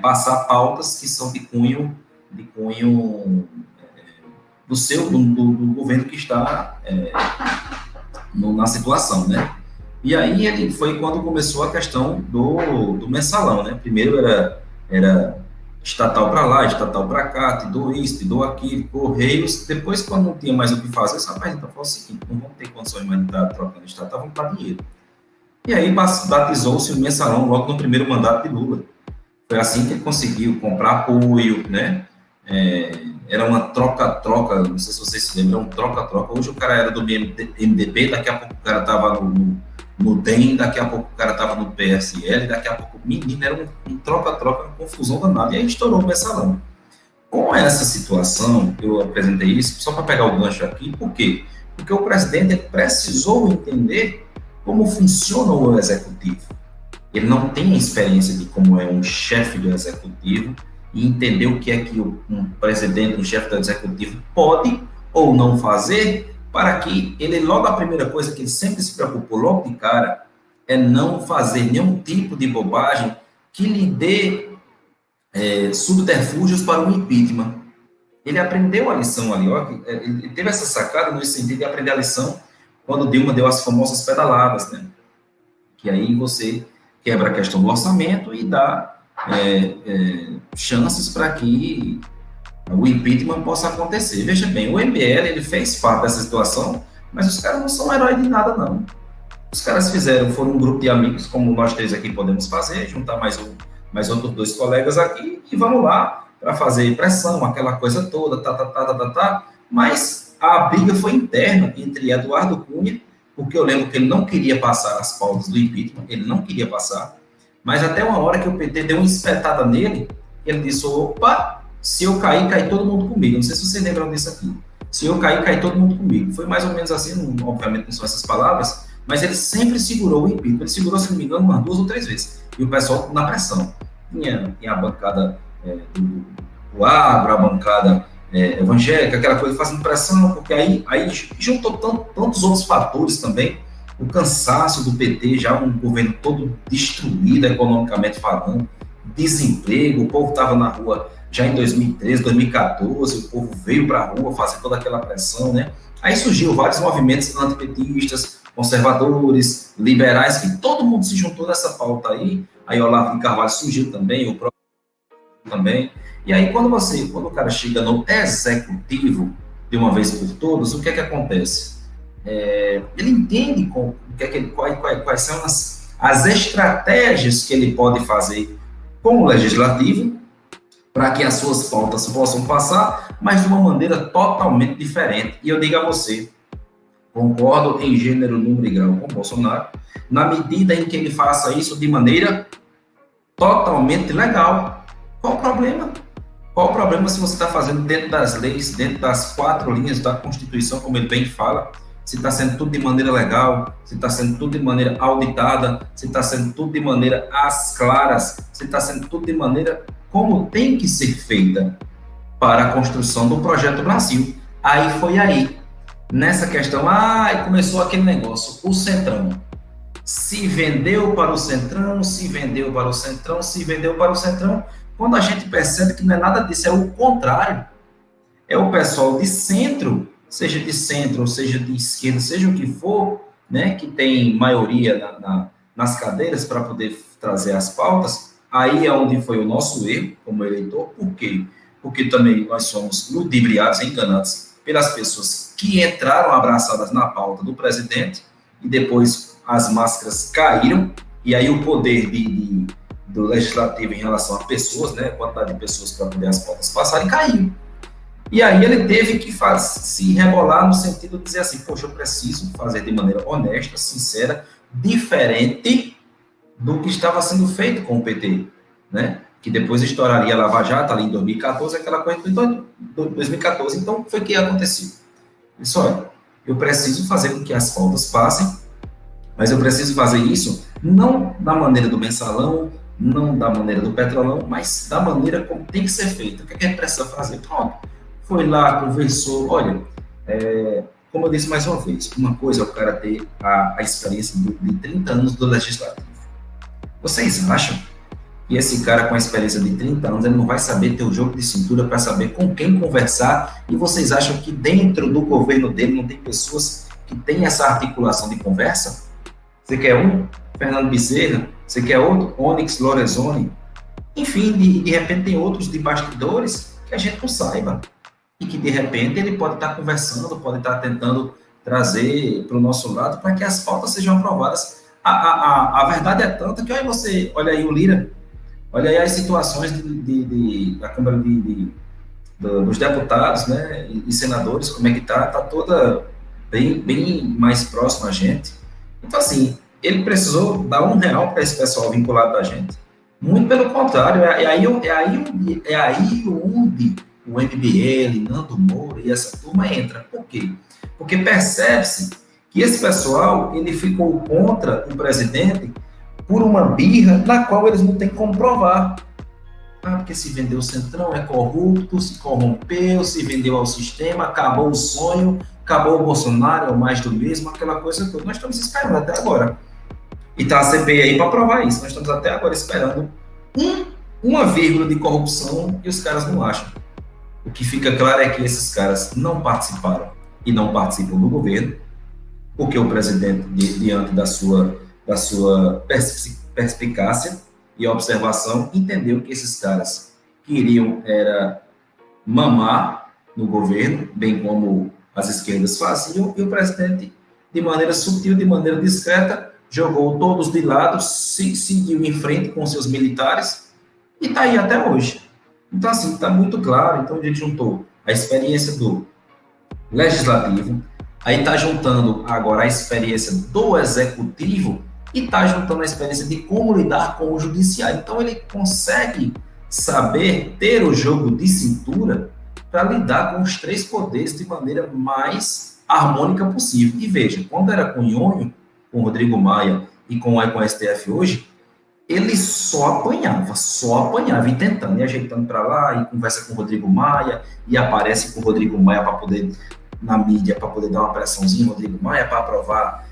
Speaker 3: passar pautas que são de cunho do governo que está na situação, né? E aí ele foi quando começou a questão do mensalão, né? Primeiro era estatal para lá, estatal para cá, te dou isso, te dou aquilo, Correios. Depois, quando não tinha mais o que fazer, rapaz, então foi o seguinte, não vamos ter condições mais de estar trocando estatal, vamos dar dinheiro. E aí batizou-se o mensalão logo no primeiro mandato de Lula. Foi assim que ele conseguiu comprar apoio, né? Era uma troca-troca, não sei se vocês se lembram, um troca-troca. Hoje o cara era do MDB, daqui a pouco o cara estava no DEM, daqui a pouco o cara estava no PSL, daqui a pouco, menino, era um troca-troca, uma confusão danada, e aí estourou o mensalão. Com essa situação, eu apresentei isso, só para pegar o gancho aqui, por quê? Porque o presidente precisou entender como funciona o executivo. Ele não tem experiência de como é um chefe do executivo e entender o que é que um presidente, um chefe do executivo pode ou não fazer para que ele, logo a primeira coisa que ele sempre se preocupou, logo de cara, é não fazer nenhum tipo de bobagem que lhe dê subterfúgios para o impeachment. Ele aprendeu a lição ali, ó, ele teve essa sacada no sentido de aprender a lição quando Dilma deu as famosas pedaladas, né? Que aí você quebra a questão do orçamento e dá chances para que o impeachment possa acontecer. Veja bem, o MBL ele fez parte dessa situação, mas os caras não são heróis de nada, não. Os caras foram um grupo de amigos, como nós três aqui podemos fazer, juntar mais outros dois colegas aqui e vamos lá para fazer pressão, aquela coisa toda, mas a briga foi interna entre Eduardo Cunha, porque eu lembro que ele não queria passar as pautas do impeachment, ele não queria passar, mas até uma hora que o PT deu uma espetada nele, ele disse, opa, se eu cair, cai todo mundo comigo. Não sei se vocês lembram disso aqui. Se eu cair, cai todo mundo comigo. Foi mais ou menos assim, obviamente não são essas palavras, mas ele sempre segurou o impeachment. Ele segurou, se não me engano, umas 2 ou 3 vezes. E o pessoal na pressão. Tinha a bancada do agro, a bancada evangélica, aquela coisa fazendo pressão, porque aí juntou tantos outros fatores também, o cansaço do PT, já um governo todo destruído economicamente falando, desemprego, o povo estava na rua já em 2013, 2014, o povo veio para a rua fazer toda aquela pressão, né? Aí surgiu vários movimentos antipetistas, conservadores, liberais, que todo mundo se juntou nessa pauta aí Olavo de Carvalho surgiu também, o próprio também. E aí, quando o cara chega no executivo, de uma vez por todas, o que é que acontece? Ele entende quais são as estratégias que ele pode fazer com o legislativo para que as suas pautas possam passar, mas de uma maneira totalmente diferente. E eu digo a você, concordo em gênero, número e grau com o Bolsonaro, na medida em que ele faça isso de maneira totalmente legal. Qual o problema? Qual o problema se você está fazendo dentro das leis, dentro das 4 linhas da Constituição, como ele bem fala, se está sendo tudo de maneira legal, se está sendo tudo de maneira auditada, se está sendo tudo de maneira às claras, se está sendo tudo de maneira como tem que ser feita para a construção do Projeto Brasil. Aí foi aí, nessa questão, começou aquele negócio, o Centrão. Se vendeu para o Centrão, se vendeu para o Centrão, se vendeu para o Centrão, quando a gente percebe que não é nada disso, é o contrário. É o pessoal de centro, seja de centro, ou seja de esquerda, seja o que for, né, que tem maioria nas cadeiras para poder trazer as pautas, aí é onde foi o nosso erro como eleitor. Por quê? Porque também nós somos ludibriados, enganados pelas pessoas que entraram abraçadas na pauta do presidente e depois as máscaras caíram, e aí o poder do legislativo em relação a pessoas, né, a quantidade de pessoas para poder as pautas passarem, caiu. E aí ele teve que se rebolar no sentido de dizer assim, poxa, eu preciso fazer de maneira honesta, sincera, diferente do que estava sendo feito com o PT, né? Que depois estouraria a Lava Jato ali em 2014, aquela coisa de 2014. Então, foi o que aconteceu. Disse, olha, eu preciso fazer com que as pautas passem, mas eu preciso fazer isso não da maneira do mensalão, não da maneira do petrolão, mas da maneira como tem que ser feito. O que a gente precisa fazer? Pronto. Foi lá, conversou. Olha, como eu disse mais uma vez, uma coisa é o cara ter a experiência de 30 anos do legislativo. Vocês acham que esse cara com a experiência de 30 anos, ele não vai saber ter o jogo de cintura para saber com quem conversar? E vocês acham que dentro do governo dele não tem pessoas que têm essa articulação de conversa? Você quer um? Fernando Bezerra? Você quer outro? Onyx Lorenzoni? Enfim, de repente tem outros de bastidores que a gente não saiba. E que de repente ele pode estar conversando, pode estar tentando trazer para o nosso lado para que as pautas sejam aprovadas. A verdade é tanta que olha aí o Lira, olha aí as situações da Câmara dos Deputados, né, e senadores, como é que tá toda bem mais próxima a gente. Então, assim, ele precisou dar R$1 para esse pessoal vinculado a gente. Muito pelo contrário, é aí onde o MBL, Nando Moura e essa turma entra. Por quê? Porque percebe-se que esse pessoal, ele ficou contra o presidente por uma birra na qual eles não têm como provar. Porque se vendeu o Centrão, é corrupto, se corrompeu, se vendeu ao sistema, acabou o sonho, acabou o Bolsonaro, é o mais do mesmo, aquela coisa toda. Nós estamos esperando até agora. E está a CPI aí para provar isso. Nós estamos até agora esperando uma vírgula de corrupção e os caras não acham. O que fica claro é que esses caras não participaram e não participam do governo, porque o presidente, diante da sua perspicácia e observação, entendeu que esses caras queriam era mamar no governo, bem como as esquerdas faziam, e o presidente, de maneira sutil, de maneira discreta, jogou todos de lado, seguiu em frente com seus militares e está aí até hoje. Então, assim, está muito claro. Então, a gente juntou a experiência do legislativo, aí está juntando agora a experiência do executivo e está juntando a experiência de como lidar com o judiciário. Então, ele consegue saber ter o jogo de cintura para lidar com os três poderes de maneira mais harmônica possível. E veja, quando era com o Nhonho, com o Rodrigo Maia e com o STF hoje, ele só apanhava, e tentando, e ajeitando para lá, e conversa com o Rodrigo Maia, e aparece com o Rodrigo Maia para poder, na mídia, para poder dar uma pressãozinha, Rodrigo Maia para aprovar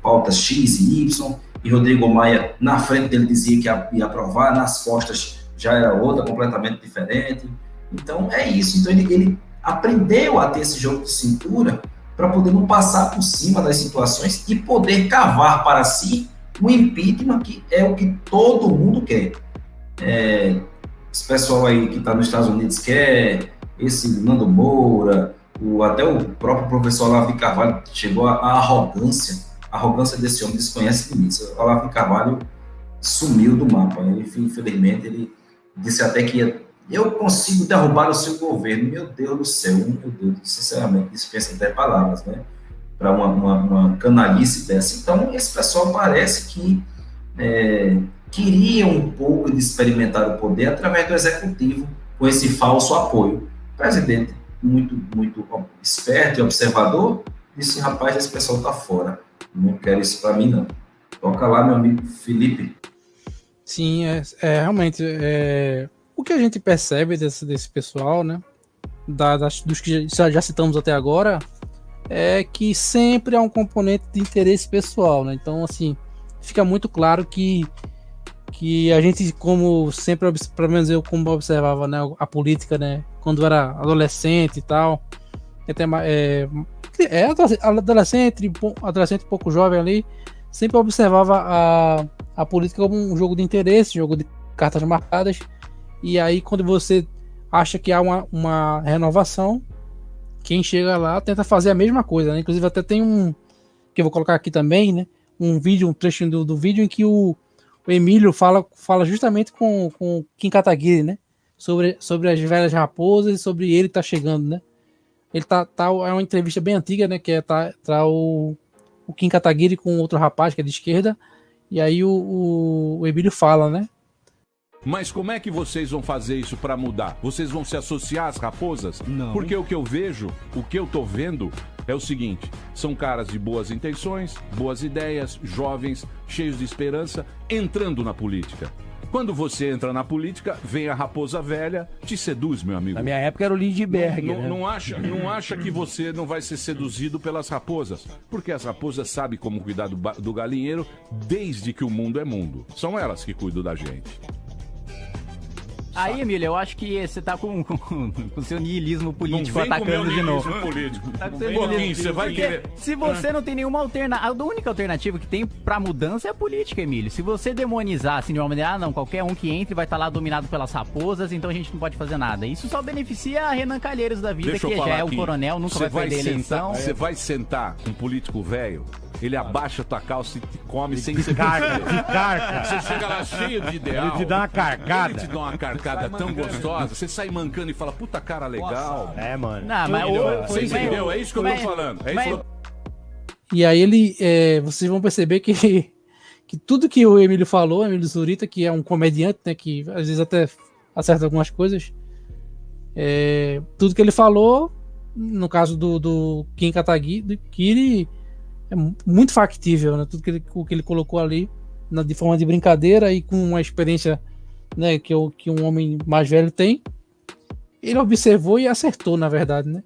Speaker 3: pautas X e Y, e Rodrigo Maia, na frente dele, dizia que ia aprovar, nas costas já era outra, completamente diferente. Então, é isso. Então, ele aprendeu a ter esse jogo de cintura para poder não passar por cima das situações e poder cavar para si um impeachment, que é o que todo mundo quer. Esse pessoal aí que está nos Estados Unidos quer, esse Nando Moura, até o próprio professor Olavo de Carvalho chegou à arrogância. A arrogância desse homem desconhece limites. O Olavo de Carvalho sumiu do mapa. Infelizmente, ele disse até que eu consigo derrubar o seu governo. Meu Deus do céu, sinceramente, dispensa até palavras, né? Para uma canalice dessa. Então, esse pessoal parece que queria um pouco de experimentar o poder através do executivo, com esse falso apoio. O presidente, muito esperto e observador, disse, rapaz, esse pessoal está fora. Não quero isso para mim, não. Toca lá, meu amigo Felipe.
Speaker 1: Sim, realmente, o que a gente percebe desse pessoal, né, dos que já citamos até agora, é que sempre há um componente de interesse pessoal, né? Então, assim, fica muito claro que a gente, como sempre, pelo menos eu como observava, né, a política, né, quando era adolescente e tal, adolescente um pouco jovem ali, sempre observava a política como um jogo de interesse, jogo de cartas marcadas, e aí quando você acha que há uma renovação, quem chega lá tenta fazer a mesma coisa, né? Inclusive até tem que eu vou colocar aqui também, né? Um trechinho do vídeo em que o Emílio fala justamente com o Kim Kataguiri, né? Sobre as velhas raposas e sobre ele tá chegando, né? Ele é uma entrevista bem antiga, né? Que tá o Kim Kataguiri com outro rapaz que é de esquerda, e aí o Emílio fala, né?
Speaker 5: Mas como é que vocês vão fazer isso para mudar? Vocês vão se associar às raposas?
Speaker 6: Não.
Speaker 5: Porque o que eu vejo, o que eu tô vendo é o seguinte, são caras de boas intenções, boas ideias, jovens, cheios de esperança, entrando na política. Quando você entra na política, vem a raposa velha, te seduz, meu amigo.
Speaker 6: Na minha época era o Lindbergh, né?
Speaker 5: Não acha que você não vai ser seduzido pelas raposas. Porque as raposas sabem como cuidar do galinheiro desde que o mundo é mundo. São elas que cuidam da gente.
Speaker 6: Aí, Emílio, eu acho que você tá com seu niilismo político atacando de novo.
Speaker 5: Político.
Speaker 6: Tá com seu
Speaker 5: Um pouquinho,
Speaker 6: niilismo.
Speaker 5: você vai
Speaker 6: Porque
Speaker 5: querer.
Speaker 6: se você não tem nenhuma alternativa, a única alternativa que tem pra mudança é a política, Emílio. Se você demonizar assim de uma maneira, não, qualquer um que entre vai estar lá dominado pelas raposas, então a gente não pode fazer nada. Isso só beneficia a Renan Calheiros da vida,
Speaker 5: Deixa eu
Speaker 6: que
Speaker 5: falar
Speaker 6: já é
Speaker 5: aqui.
Speaker 6: o coronel, nunca vai perder a eleição.
Speaker 5: Você vai sentar com um político velho, ele abaixa tua calça e te come sem ser
Speaker 7: Carca.
Speaker 5: Você chega lá cheio de ideal.
Speaker 7: Ele te dá uma carcada.
Speaker 5: Ele te dá uma carcada tão gostosa. Você sai mancando e fala, puta cara legal.
Speaker 7: É, mano.
Speaker 6: Não, mas
Speaker 5: Você entendeu? É isso que eu tô falando. É isso que eu...
Speaker 1: E aí vocês vão perceber que tudo que o Emílio falou, Emílio Zurita, que é um comediante, né, que às vezes até acerta algumas coisas, tudo que ele falou, no caso do Kim Kataguiri, é muito factível, né? Tudo que ele colocou ali de forma de brincadeira e com uma experiência, né, que um homem mais velho tem, ele observou e acertou, na verdade, né?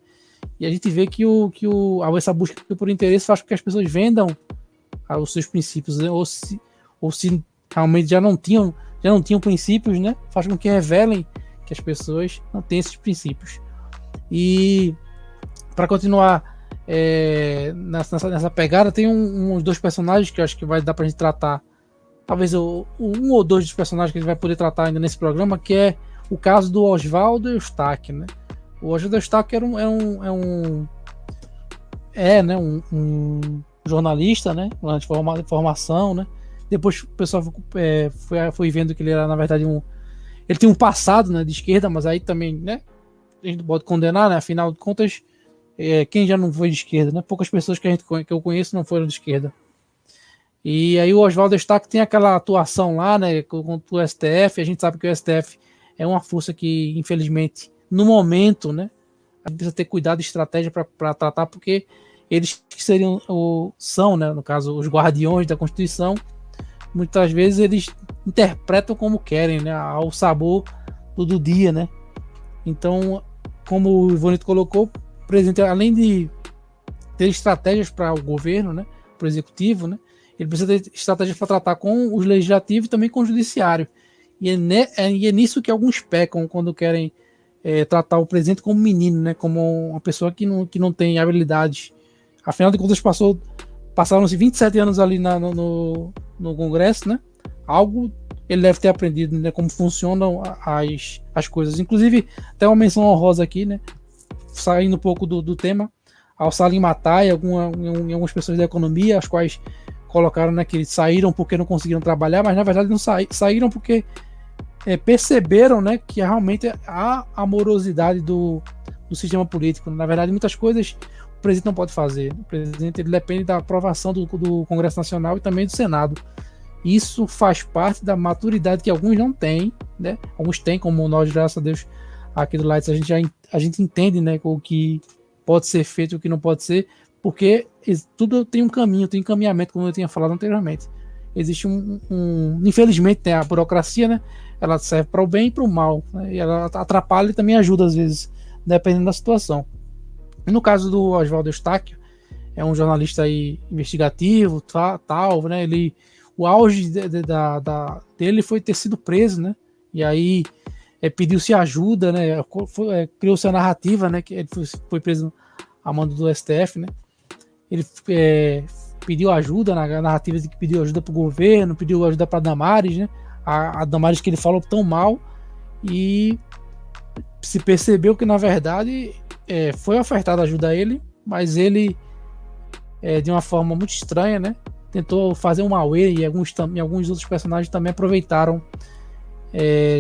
Speaker 1: E a gente vê que essa busca por interesse faz com que as pessoas vendam os seus princípios, né? ou se realmente já não tinham princípios, né? Faz com que revelem que as pessoas não têm esses princípios. E para continuar nessa pegada, tem uns dois personagens que eu acho que vai dar pra gente tratar, talvez um ou dois dos personagens que a gente vai poder tratar ainda nesse programa, que é o caso do Oswaldo Eustáquio, né? O Oswaldo Eustáquio era um jornalista, né? De formação, né? Depois o pessoal foi vendo que ele era, na verdade, ele tem um passado, né, de esquerda, mas aí também, né? A gente pode condenar, né? Afinal de contas, quem já não foi de esquerda, né? Poucas pessoas que eu conheço não foram de esquerda. E aí o Oswaldo Eustáquio tem aquela atuação lá, né, contra o STF. A gente sabe que o STF é uma força que, infelizmente, no momento, né, a gente precisa ter cuidado e estratégia para tratar, porque eles que são, né, no caso, os guardiões da Constituição, muitas vezes eles interpretam como querem, né, ao sabor do dia, né. Então, como o Ivonito colocou, o presidente, além de ter estratégias para o governo, né, para o executivo, né, ele precisa ter estratégias para tratar com os legislativos e também com o judiciário. E é nisso que alguns pecam quando querem tratar o presidente como menino, né, como uma pessoa que não tem habilidades. Afinal de contas, passaram-se 27 anos ali no Congresso, né? Algo ele deve ter aprendido, né, como funcionam as coisas. Inclusive, até uma menção honrosa aqui, né, saindo um pouco do tema, ao Salim Matai, algumas pessoas da economia, as quais colocaram, né, que saíram porque não conseguiram trabalhar, mas na verdade não saíram porque perceberam, né, que realmente há a morosidade do sistema político. Na verdade, muitas coisas o presidente não pode fazer. O presidente ele depende da aprovação do Congresso Nacional e também do Senado. Isso faz parte da maturidade que alguns não têm, né? Alguns têm, como nós, graças a Deus, aqui do Lights, a gente entende, né, o que pode ser feito e o que não pode ser, porque tudo tem um caminho, tem encaminhamento, como eu tinha falado anteriormente. Existe infelizmente, né, a burocracia, né, ela serve para o bem e para o mal, né, e ela atrapalha e também ajuda às vezes, dependendo da situação. E no caso do Oswaldo Eustáquio, é um jornalista aí investigativo, tal, né, o auge dele foi ter sido preso, né, e aí pediu-se ajuda, né, criou-se a narrativa, né, que ele foi preso a mando do STF, né? Ele pediu ajuda, na narrativa de que pediu ajuda para o governo, pediu ajuda para a Damares, né? A Damares que ele falou tão mal, e se percebeu que, na verdade, foi ofertada ajuda a ele, mas ele, de uma forma muito estranha, né? Tentou fazer um auê, e alguns outros personagens também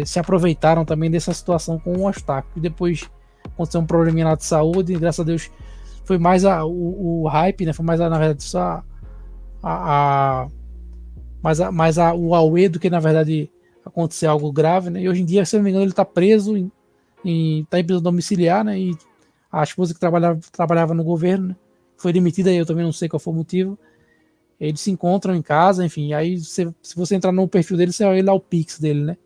Speaker 1: se aproveitaram também dessa situação com o Eustáquio. E depois aconteceu um probleminha lá de saúde, e graças a Deus foi mais o hype, né? Foi mais, na verdade, só o auê do que, na verdade, acontecer algo grave, né? E hoje em dia, se não me engano, ele está preso, tá em prisão domiciliar, né? E a esposa que trabalhava no governo, né? Foi demitida, eu também não sei qual foi o motivo. Eles se encontram em casa, enfim. Aí, se você entrar no perfil dele, você vai lá o Pix dele, né?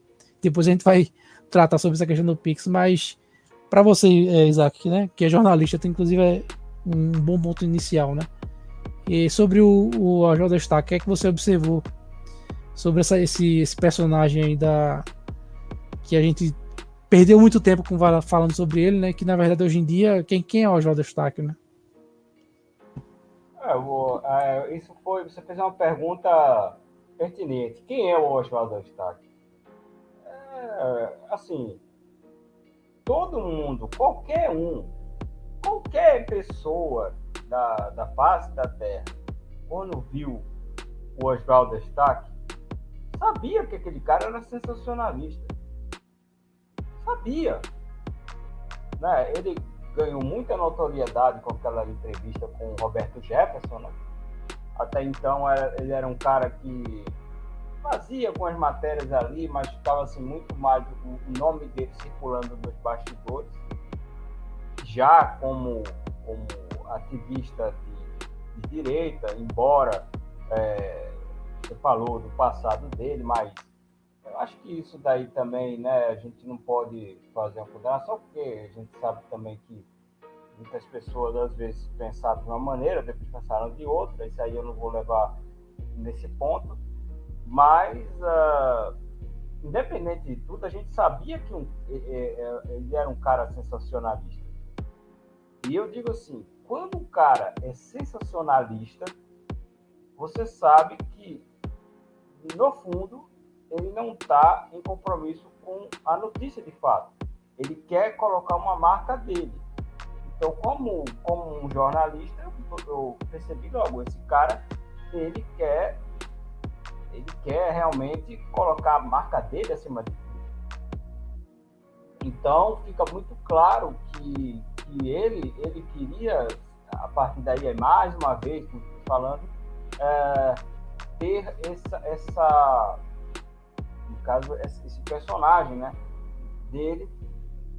Speaker 1: Depois a gente vai tratar sobre essa questão do Pix, mas para você, Isaac, né, que é jornalista, tem inclusive um bom ponto inicial, né? E sobre o Oswaldo Eustáquio, o que é que você observou sobre esse personagem aí que a gente perdeu muito tempo falando sobre ele, né? Que na verdade hoje em dia, quem é o Oswaldo Eustáquio, né?
Speaker 2: Você fez uma pergunta pertinente. Quem é o Oswaldo Eustáquio? Assim, todo mundo, qualquer pessoa da face da Terra, quando viu o Oswaldo Eustáquio, sabia que aquele cara era sensacionalista. Sabia. Né? Ele ganhou muita notoriedade com aquela entrevista com o Roberto Jefferson, né? Até então ele era um cara que fazia com as matérias ali, mas ficava assim, muito mais o nome dele circulando nos bastidores. Já como ativista de direita, embora você falou do passado dele, mas eu acho que isso daí também, né, a gente não pode fazer uma condenação, porque a gente sabe também que muitas pessoas às vezes pensaram de uma maneira, depois pensaram de outra. Isso aí eu não vou levar nesse ponto, mas independente de tudo, a gente sabia que ele era um cara sensacionalista. E eu digo assim, quando um cara é sensacionalista, você sabe que, no fundo, ele não está em compromisso com a notícia de fato. Ele quer colocar uma marca dele. Então, como um jornalista, eu percebi logo, esse cara, ele quer realmente colocar a marca dele acima de tudo. Então, fica muito claro que ele queria, a partir daí, mais uma vez, como estou falando, ter no caso, esse personagem, né, dele,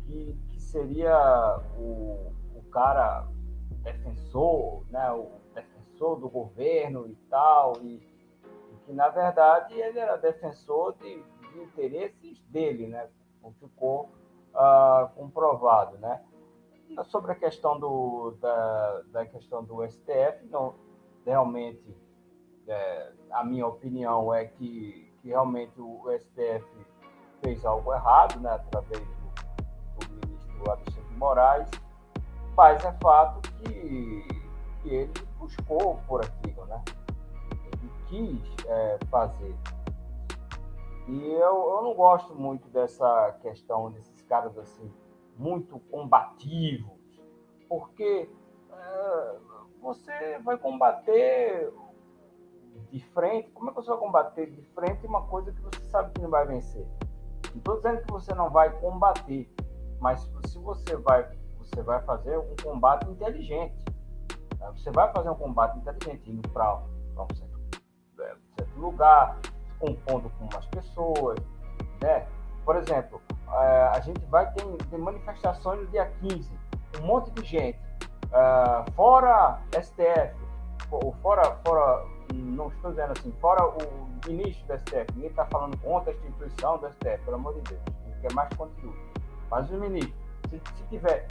Speaker 2: que seria o cara defensor, né, o defensor do governo e tal, e que, na verdade, ele era defensor de interesses dele, né, como ficou comprovado, né. Sobre a questão da questão do STF, não, realmente, a minha opinião é que realmente o STF fez algo errado, né, através do ministro Alexandre de Moraes, mas é fato que ele buscou por aquilo, né? Ele quis fazer. E eu não gosto muito dessa questão desses caras assim, muito combativos, porque você vai combater de frente. Como é que você vai combater de frente uma coisa que você sabe que não vai vencer? Não estou dizendo que você não vai combater, mas se você vai fazer um combate inteligente. Né? Você vai fazer um combate inteligente, indo para um certo lugar, compondo com umas pessoas, né? Por exemplo, a gente vai ter manifestações no dia 15, um monte de gente, fora STF, fora, não estou dizendo assim, fora o ministro do STF, ninguém está falando contra a instituição do STF, pelo amor de Deus, que é mais conteúdo. Mas o ministro, se tiver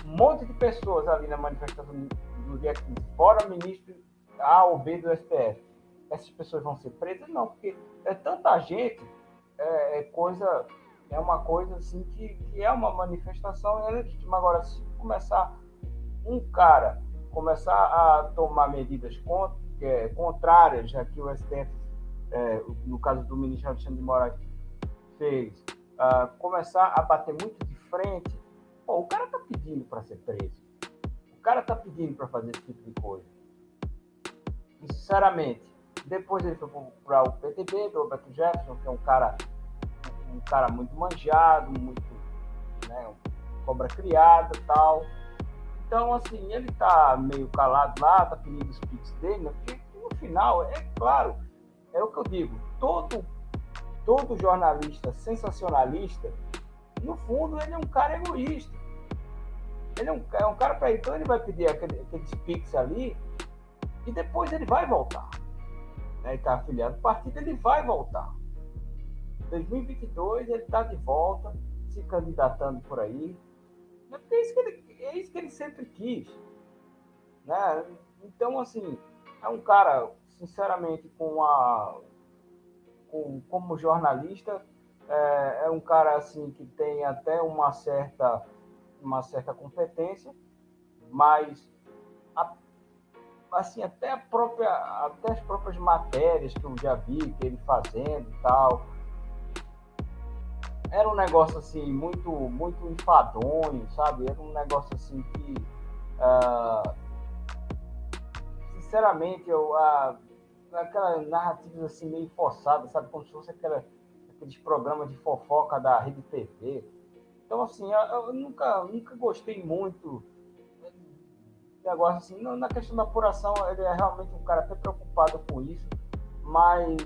Speaker 2: um monte de pessoas ali na manifestação do dia 15, fora o ministro A ou B do STF, essas pessoas vão ser presas? Não, porque é tanta gente, é uma coisa assim que é uma manifestação, é legítima. Agora, se começar um cara começar a tomar medidas contrárias, já que o STF, no caso do ministro Alexandre de Moraes, fez, começar a bater muito de frente, o cara está pedindo para ser preso. O cara está pedindo para fazer esse tipo de coisa. E, sinceramente, depois ele foi para o PTB, do Roberto Jefferson, que é um cara muito manjado, muito, né, cobra criada e tal. Então, assim, ele tá meio calado lá, tá pedindo os pics dele, né? Porque no final, é claro, é o que eu digo, todo jornalista sensacionalista, no fundo, ele é um cara egoísta. Ele é um cara para então ele vai pedir aqueles pics ali e depois ele vai voltar. Ele está afiliado ao partido, ele vai voltar. Em 2022 ele está de volta, se candidatando por aí. Porque é isso que ele sempre quis. Né? Então, assim, é um cara, sinceramente, como jornalista, é um cara assim, que tem até uma certa competência, mas assim, até as próprias matérias que eu já vi que ele fazendo e tal, era um negócio assim muito muito enfadonho, sabe? Era um negócio assim que sinceramente aquelas narrativas assim meio forçadas, sabe? Como se fosse aqueles programas de fofoca da Rede TV. Então, assim, eu nunca gostei muito do negócio assim. Na questão da apuração, ele é realmente um cara até preocupado com isso, mas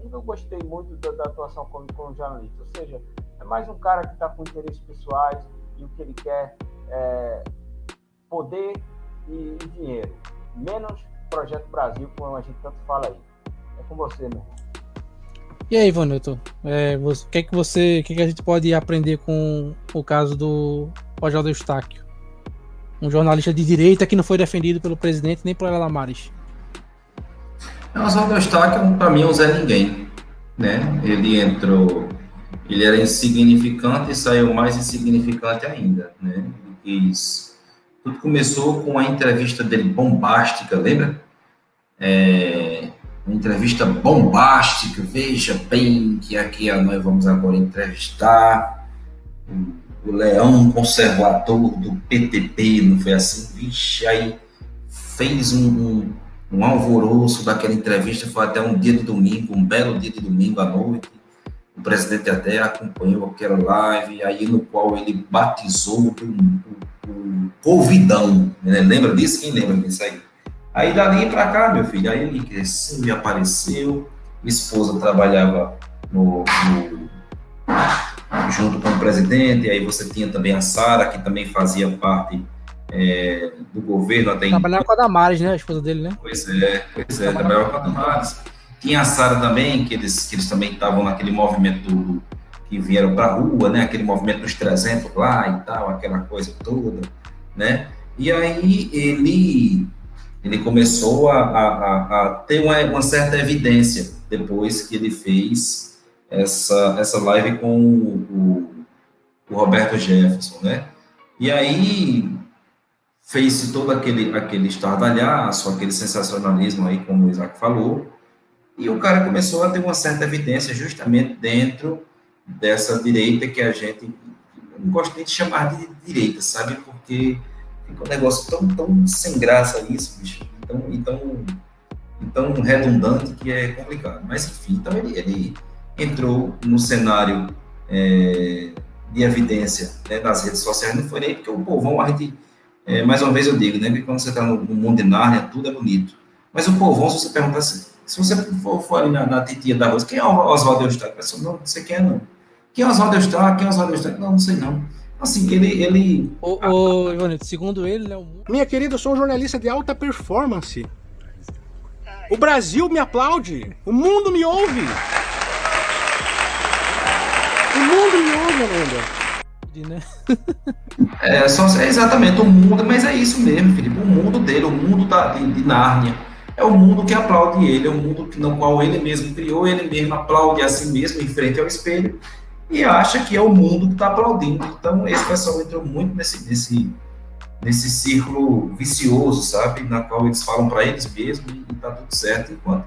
Speaker 2: nunca gostei muito da atuação como jornalista. Ou seja, é mais um cara que está com interesses pessoais e o que ele quer é poder e dinheiro. Menos Projeto Brasil, como a gente tanto fala aí. É com você, meu irmão.
Speaker 1: E aí, Ivanilton, o que a gente pode aprender com o caso do Oswaldo Eustáquio? Um jornalista de direita que não foi defendido pelo presidente nem por Ela Maris.
Speaker 3: O Oswaldo Eustáquio, para mim, é um Zé Ninguém, né? Ele era insignificante e saiu mais insignificante ainda, né? Tudo começou com a entrevista dele bombástica, lembra? Uma entrevista bombástica, veja bem que aqui nós vamos agora entrevistar o leão conservador do PTB, não foi assim? Vixe, aí fez um alvoroço daquela entrevista, foi até um dia de domingo, um belo dia de domingo à noite, o presidente até acompanhou aquela live, aí no qual ele batizou o Covidão, né? Lembra disso? Quem lembra disso aí? Aí dali para cá, meu filho, aí ele cresceu e apareceu, minha esposa trabalhava junto com o presidente, aí você tinha também a Sara, que também fazia parte do governo. Até
Speaker 1: trabalhava com a Damares, né, a esposa dele, né?
Speaker 3: Pois é, trabalhava com a Damares. Tinha a Sara também, que eles também estavam naquele movimento que vieram para a rua, né, aquele movimento dos 300 lá e tal, aquela coisa toda, né? E aí ele começou a ter uma certa evidência depois que ele fez essa live com o Roberto Jefferson, né? E aí fez todo aquele estardalhaço, aquele sensacionalismo aí, como o Isaac falou, e o cara começou a ter uma certa evidência justamente dentro dessa direita que a gente não gosta nem de chamar de direita, sabe? Porque fica um negócio tão sem graça isso, bicho, tão redundante que é complicado. Mas, enfim, então ele entrou no cenário de evidência, né, nas redes sociais. Não foi nem porque o povão, a gente, mais uma vez eu digo, né, que quando você está no mundo de Nárnia, tudo é bonito. Mas o povão, se você perguntar assim, se você for ali na titia da Rosa, quem é o Oswaldo Eustáquio? Não sei quem é, não. Quem é o Oswaldo Eustáquio? Não sei não. Assim, ele...
Speaker 1: Ô, Ivanilton, segundo ele, né?
Speaker 7: Minha querida, eu sou um jornalista de alta performance. O Brasil me aplaude. O mundo me ouve. O mundo me ouve, Amanda.
Speaker 3: Exatamente, o mundo, mas é isso mesmo, Felipe. O mundo dele, o mundo de Nárnia, é o mundo que aplaude ele, é o mundo no qual ele mesmo criou, ele mesmo aplaude a si mesmo em frente ao espelho e acha que é o mundo que está aplaudindo. Então, esse pessoal entrou muito nesse círculo vicioso, sabe? Na qual eles falam para eles mesmos e tá tudo certo, enquanto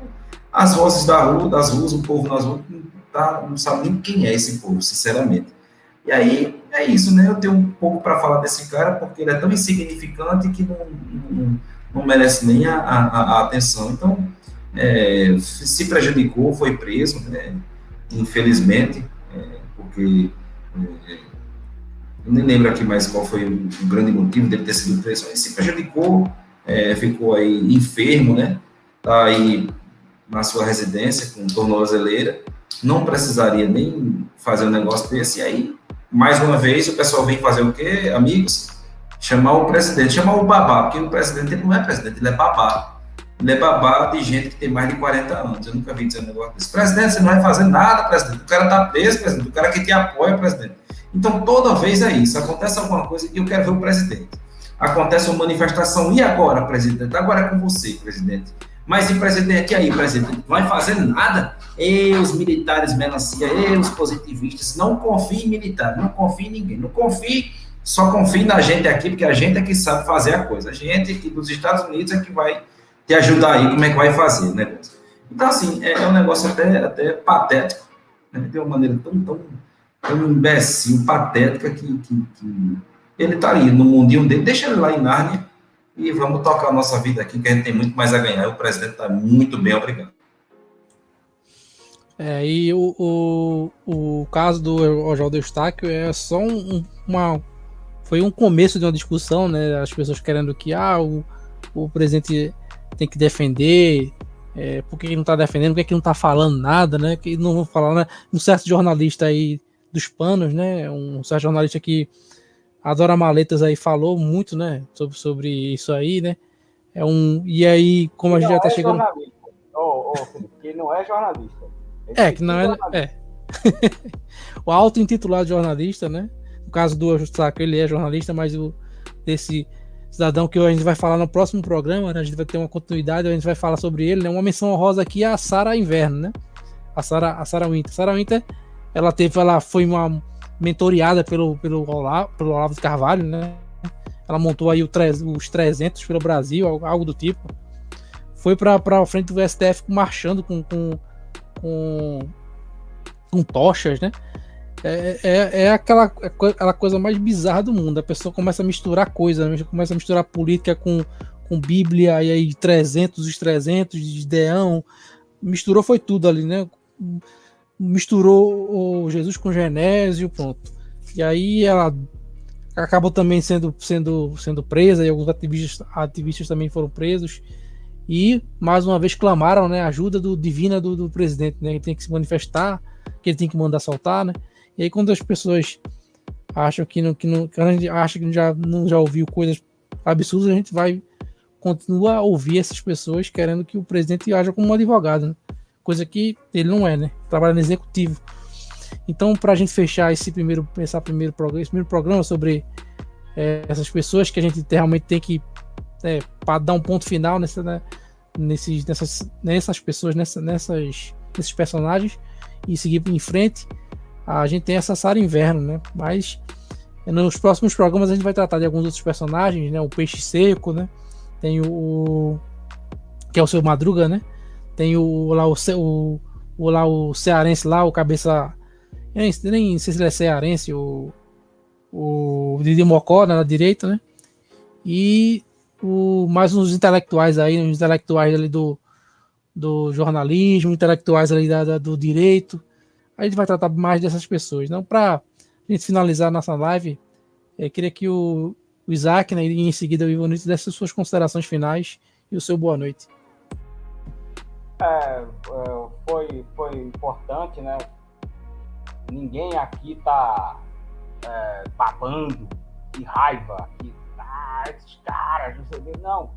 Speaker 3: as vozes das ruas, o povo nas ruas, não sabe nem quem é esse povo, sinceramente. E aí, é isso, né? Eu tenho um pouco para falar desse cara, porque ele é tão insignificante que não merece nem a atenção. Então, se prejudicou, foi preso, né? Infelizmente, porque eu nem lembro aqui mais qual foi o grande motivo dele ter sido preso, mas se prejudicou, ficou aí enfermo, né? Tá aí na sua residência com tornozeleira, não precisaria nem fazer um negócio desse, e aí, mais uma vez, o pessoal vem fazer o quê, amigos? Chamar o presidente, chamar o babá, porque o presidente ele não é presidente, ele é babá. Ele é babá de gente que tem mais de 40 anos. Eu nunca vi dizer um negócio desse. Presidente, você não vai fazer nada, presidente. O cara tá preso, presidente. O cara que te apoia, presidente. Então, toda vez é isso. Acontece alguma coisa e eu quero ver o presidente. Acontece uma manifestação. E agora, presidente? Agora é com você, presidente. Mas e presidente? E aí, presidente? Não vai fazer nada? E os militares melancia, e os positivistas. Não confie em militar, não confie em ninguém. Não confie, só confie na gente aqui, porque a gente é que sabe fazer a coisa. A gente aqui dos Estados Unidos é que vai te ajudar aí, como é que vai fazer, né? Então, assim, é um negócio até patético, né? De uma maneira tão imbecil, patética, que ele tá ali no mundinho dele, deixa ele lá em Nárnia e vamos tocar a nossa vida aqui, que a gente tem muito mais a ganhar. O presidente tá muito bem, obrigado.
Speaker 1: E o caso do Oswaldo Eustáquio é só foi um começo de uma discussão, né? As pessoas querendo que o presidente tem que defender, por que ele não está defendendo, por que ele não está falando nada, né? Que não vou falar, né? Um certo jornalista aí dos panos, né? Um certo jornalista que adora maletas aí falou muito, né? Sobre isso aí, né? E aí, como a gente já está chegando.
Speaker 2: Felipe, que não é jornalista.
Speaker 1: Que não é. O auto-intitulado jornalista, né? No caso do Eustáquio, ele é jornalista, mas desse cidadão que a gente vai falar no próximo programa, né? A gente vai ter uma continuidade, a gente vai falar sobre ele, né? Uma menção honrosa aqui é a Sarah Inverno, né? A Sarah Winter. Sarah Winter, ela foi uma mentoreada pelo Olavo de Carvalho, né? Ela montou aí os 300 pelo Brasil, algo do tipo. Foi para frente do STF marchando com tochas, né? É aquela coisa mais bizarra do mundo. A pessoa começa a misturar coisas, né? Começa a misturar política com Bíblia, e aí os 300 de Deão, misturou foi tudo ali, né? Misturou o Jesus com Genésio, pronto. E aí ela acabou também sendo presa, e alguns ativistas também foram presos. E, mais uma vez, clamaram, né, a ajuda divina do presidente, né? Ele tem que se manifestar, que ele tem que mandar soltar, né? E aí, quando as pessoas acham que já ouviu coisas absurdas, a gente vai continuar a ouvir essas pessoas querendo que o presidente haja como um advogado, né? Coisa que ele não é, né? Trabalha no executivo. Então, para a gente fechar esse primeiro programa sobre essas pessoas que a gente realmente tem que para dar um ponto final nessas pessoas, nesses personagens e seguir em frente, a gente tem essa Sarah Inverno, né? Mas nos próximos programas a gente vai tratar de alguns outros personagens, né? O Peixe Seco, né? Tem que é o Seu Madruga, né? Tem o cearense lá, o cabeça, nem sei se ele é cearense, o Didi Mocó, né, na direita, né? E mais uns intelectuais aí, uns intelectuais ali do jornalismo, intelectuais ali do direito. A gente vai tratar mais dessas pessoas. Não, para a gente finalizar nossa live, queria que o Isaac, né, e em seguida o Ivonito, desse suas considerações finais e o seu boa noite.
Speaker 2: Foi importante, né? Ninguém aqui tá babando de raiva, esses caras, não sei o que. Não,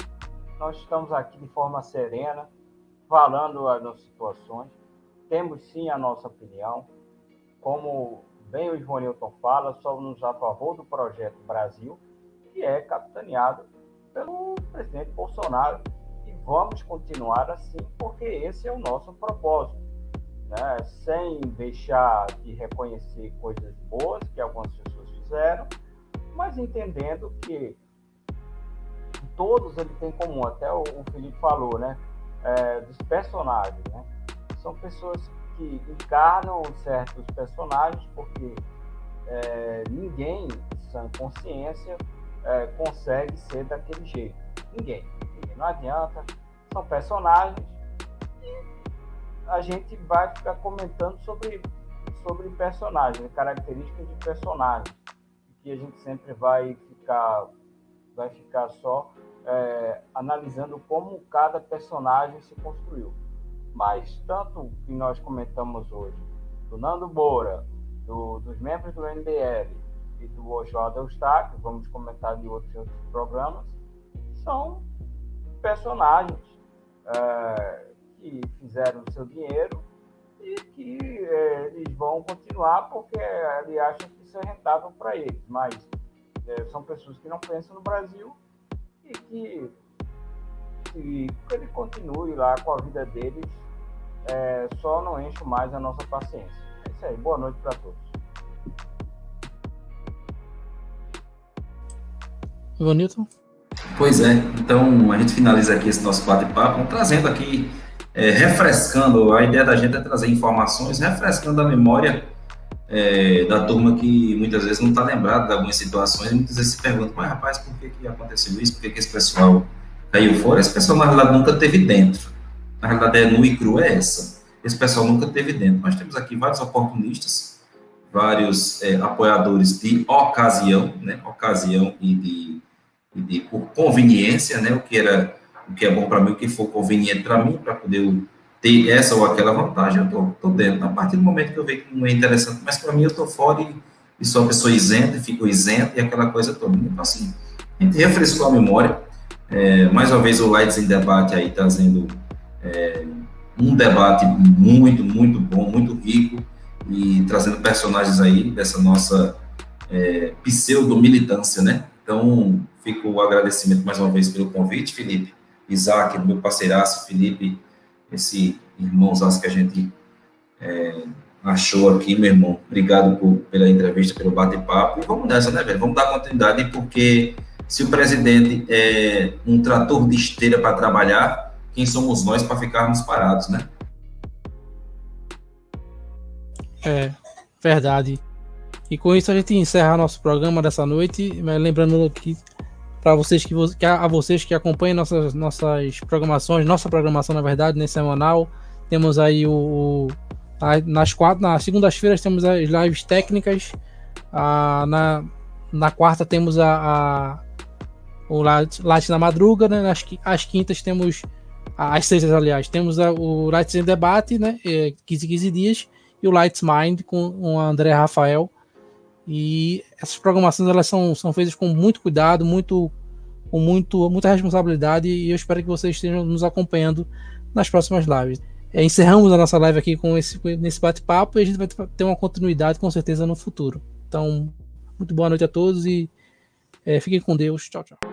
Speaker 2: nós estamos aqui de forma serena, falando as situações. Temos sim a nossa opinião. Como bem o Ivonilton fala, somos a favor do Projeto Brasil, que é capitaneado pelo presidente Bolsonaro. E vamos continuar assim, porque esse é o nosso propósito, né? Sem deixar de reconhecer coisas boas que algumas pessoas fizeram, mas entendendo que todos ele tem em comum, até o Felipe falou, né? Dos personagens, né? São pessoas que encarnam certos personagens, porque ninguém, sem consciência, consegue ser daquele jeito. Ninguém. Não adianta. São personagens e a gente vai ficar comentando sobre personagens, características de personagens, que a gente sempre vai ficar só analisando como cada personagem se construiu. Mas tanto que nós comentamos hoje, do Nando Moura, dos membros do MBL e do Oswaldo Eustáquio, vamos comentar de outros programas, são personagens que fizeram o seu dinheiro e que eles vão continuar porque ele acha que isso é rentável para eles. Mas são pessoas que não pensam no Brasil e que ele continue lá com a vida deles, só não enche mais a nossa paciência. É isso aí. Boa noite para todos.
Speaker 1: Ivanilton?
Speaker 3: Pois é, então a gente finaliza aqui esse nosso bate-papo, trazendo aqui, refrescando, a ideia da gente é trazer informações, refrescando a memória da turma que muitas vezes não está lembrada de algumas situações, e muitas vezes se pergunta, mas rapaz, por que aconteceu isso, por que esse pessoal caiu fora? Esse pessoal na realidade nunca teve dentro, na realidade nua e crua é essa, esse pessoal nunca teve dentro. Nós temos aqui vários oportunistas, vários apoiadores de ocasião, né, e por conveniência, né, o que é bom para mim, o que for conveniente para mim, para poder ter essa ou aquela vantagem, eu tô dentro. A partir do momento que eu vejo que não é interessante, mas para mim eu tô fora e sou uma pessoa isenta, e fico isento, e aquela coisa toda. Então, assim, a gente refrescou a memória. Mais uma vez o Lights em Debate aí trazendo um debate muito, muito bom, muito rico, e trazendo personagens aí dessa nossa pseudo-militância, né? Então, fica o agradecimento mais uma vez pelo convite, Felipe, Isaac, meu parceiraço, Felipe, esse irmãozaço que a gente achou aqui, meu irmão. Obrigado pela entrevista, pelo bate-papo. E vamos nessa, né, velho? Vamos dar continuidade, porque se o presidente é um trator de esteira para trabalhar, quem somos nós para ficarmos parados, né?
Speaker 1: Verdade. E com isso a gente encerra nosso programa dessa noite, mas lembrando que para vocês vocês que acompanham nossas programações, nossa programação na verdade, né, semanal, temos aí nas segundas-feiras temos as lives técnicas, na quarta temos o Lights na madruga, né, às quintas temos, às sextas aliás, temos o Lights em Debate, né, 15 dias, e o Lights Mind com o André Rafael. E essas programações elas são feitas com muito cuidado, muita responsabilidade, e eu espero que vocês estejam nos acompanhando nas próximas lives. Encerramos a nossa live aqui nesse bate-papo, e a gente vai ter uma continuidade com certeza no futuro. Então, muito boa noite a todos e fiquem com Deus. Tchau, tchau.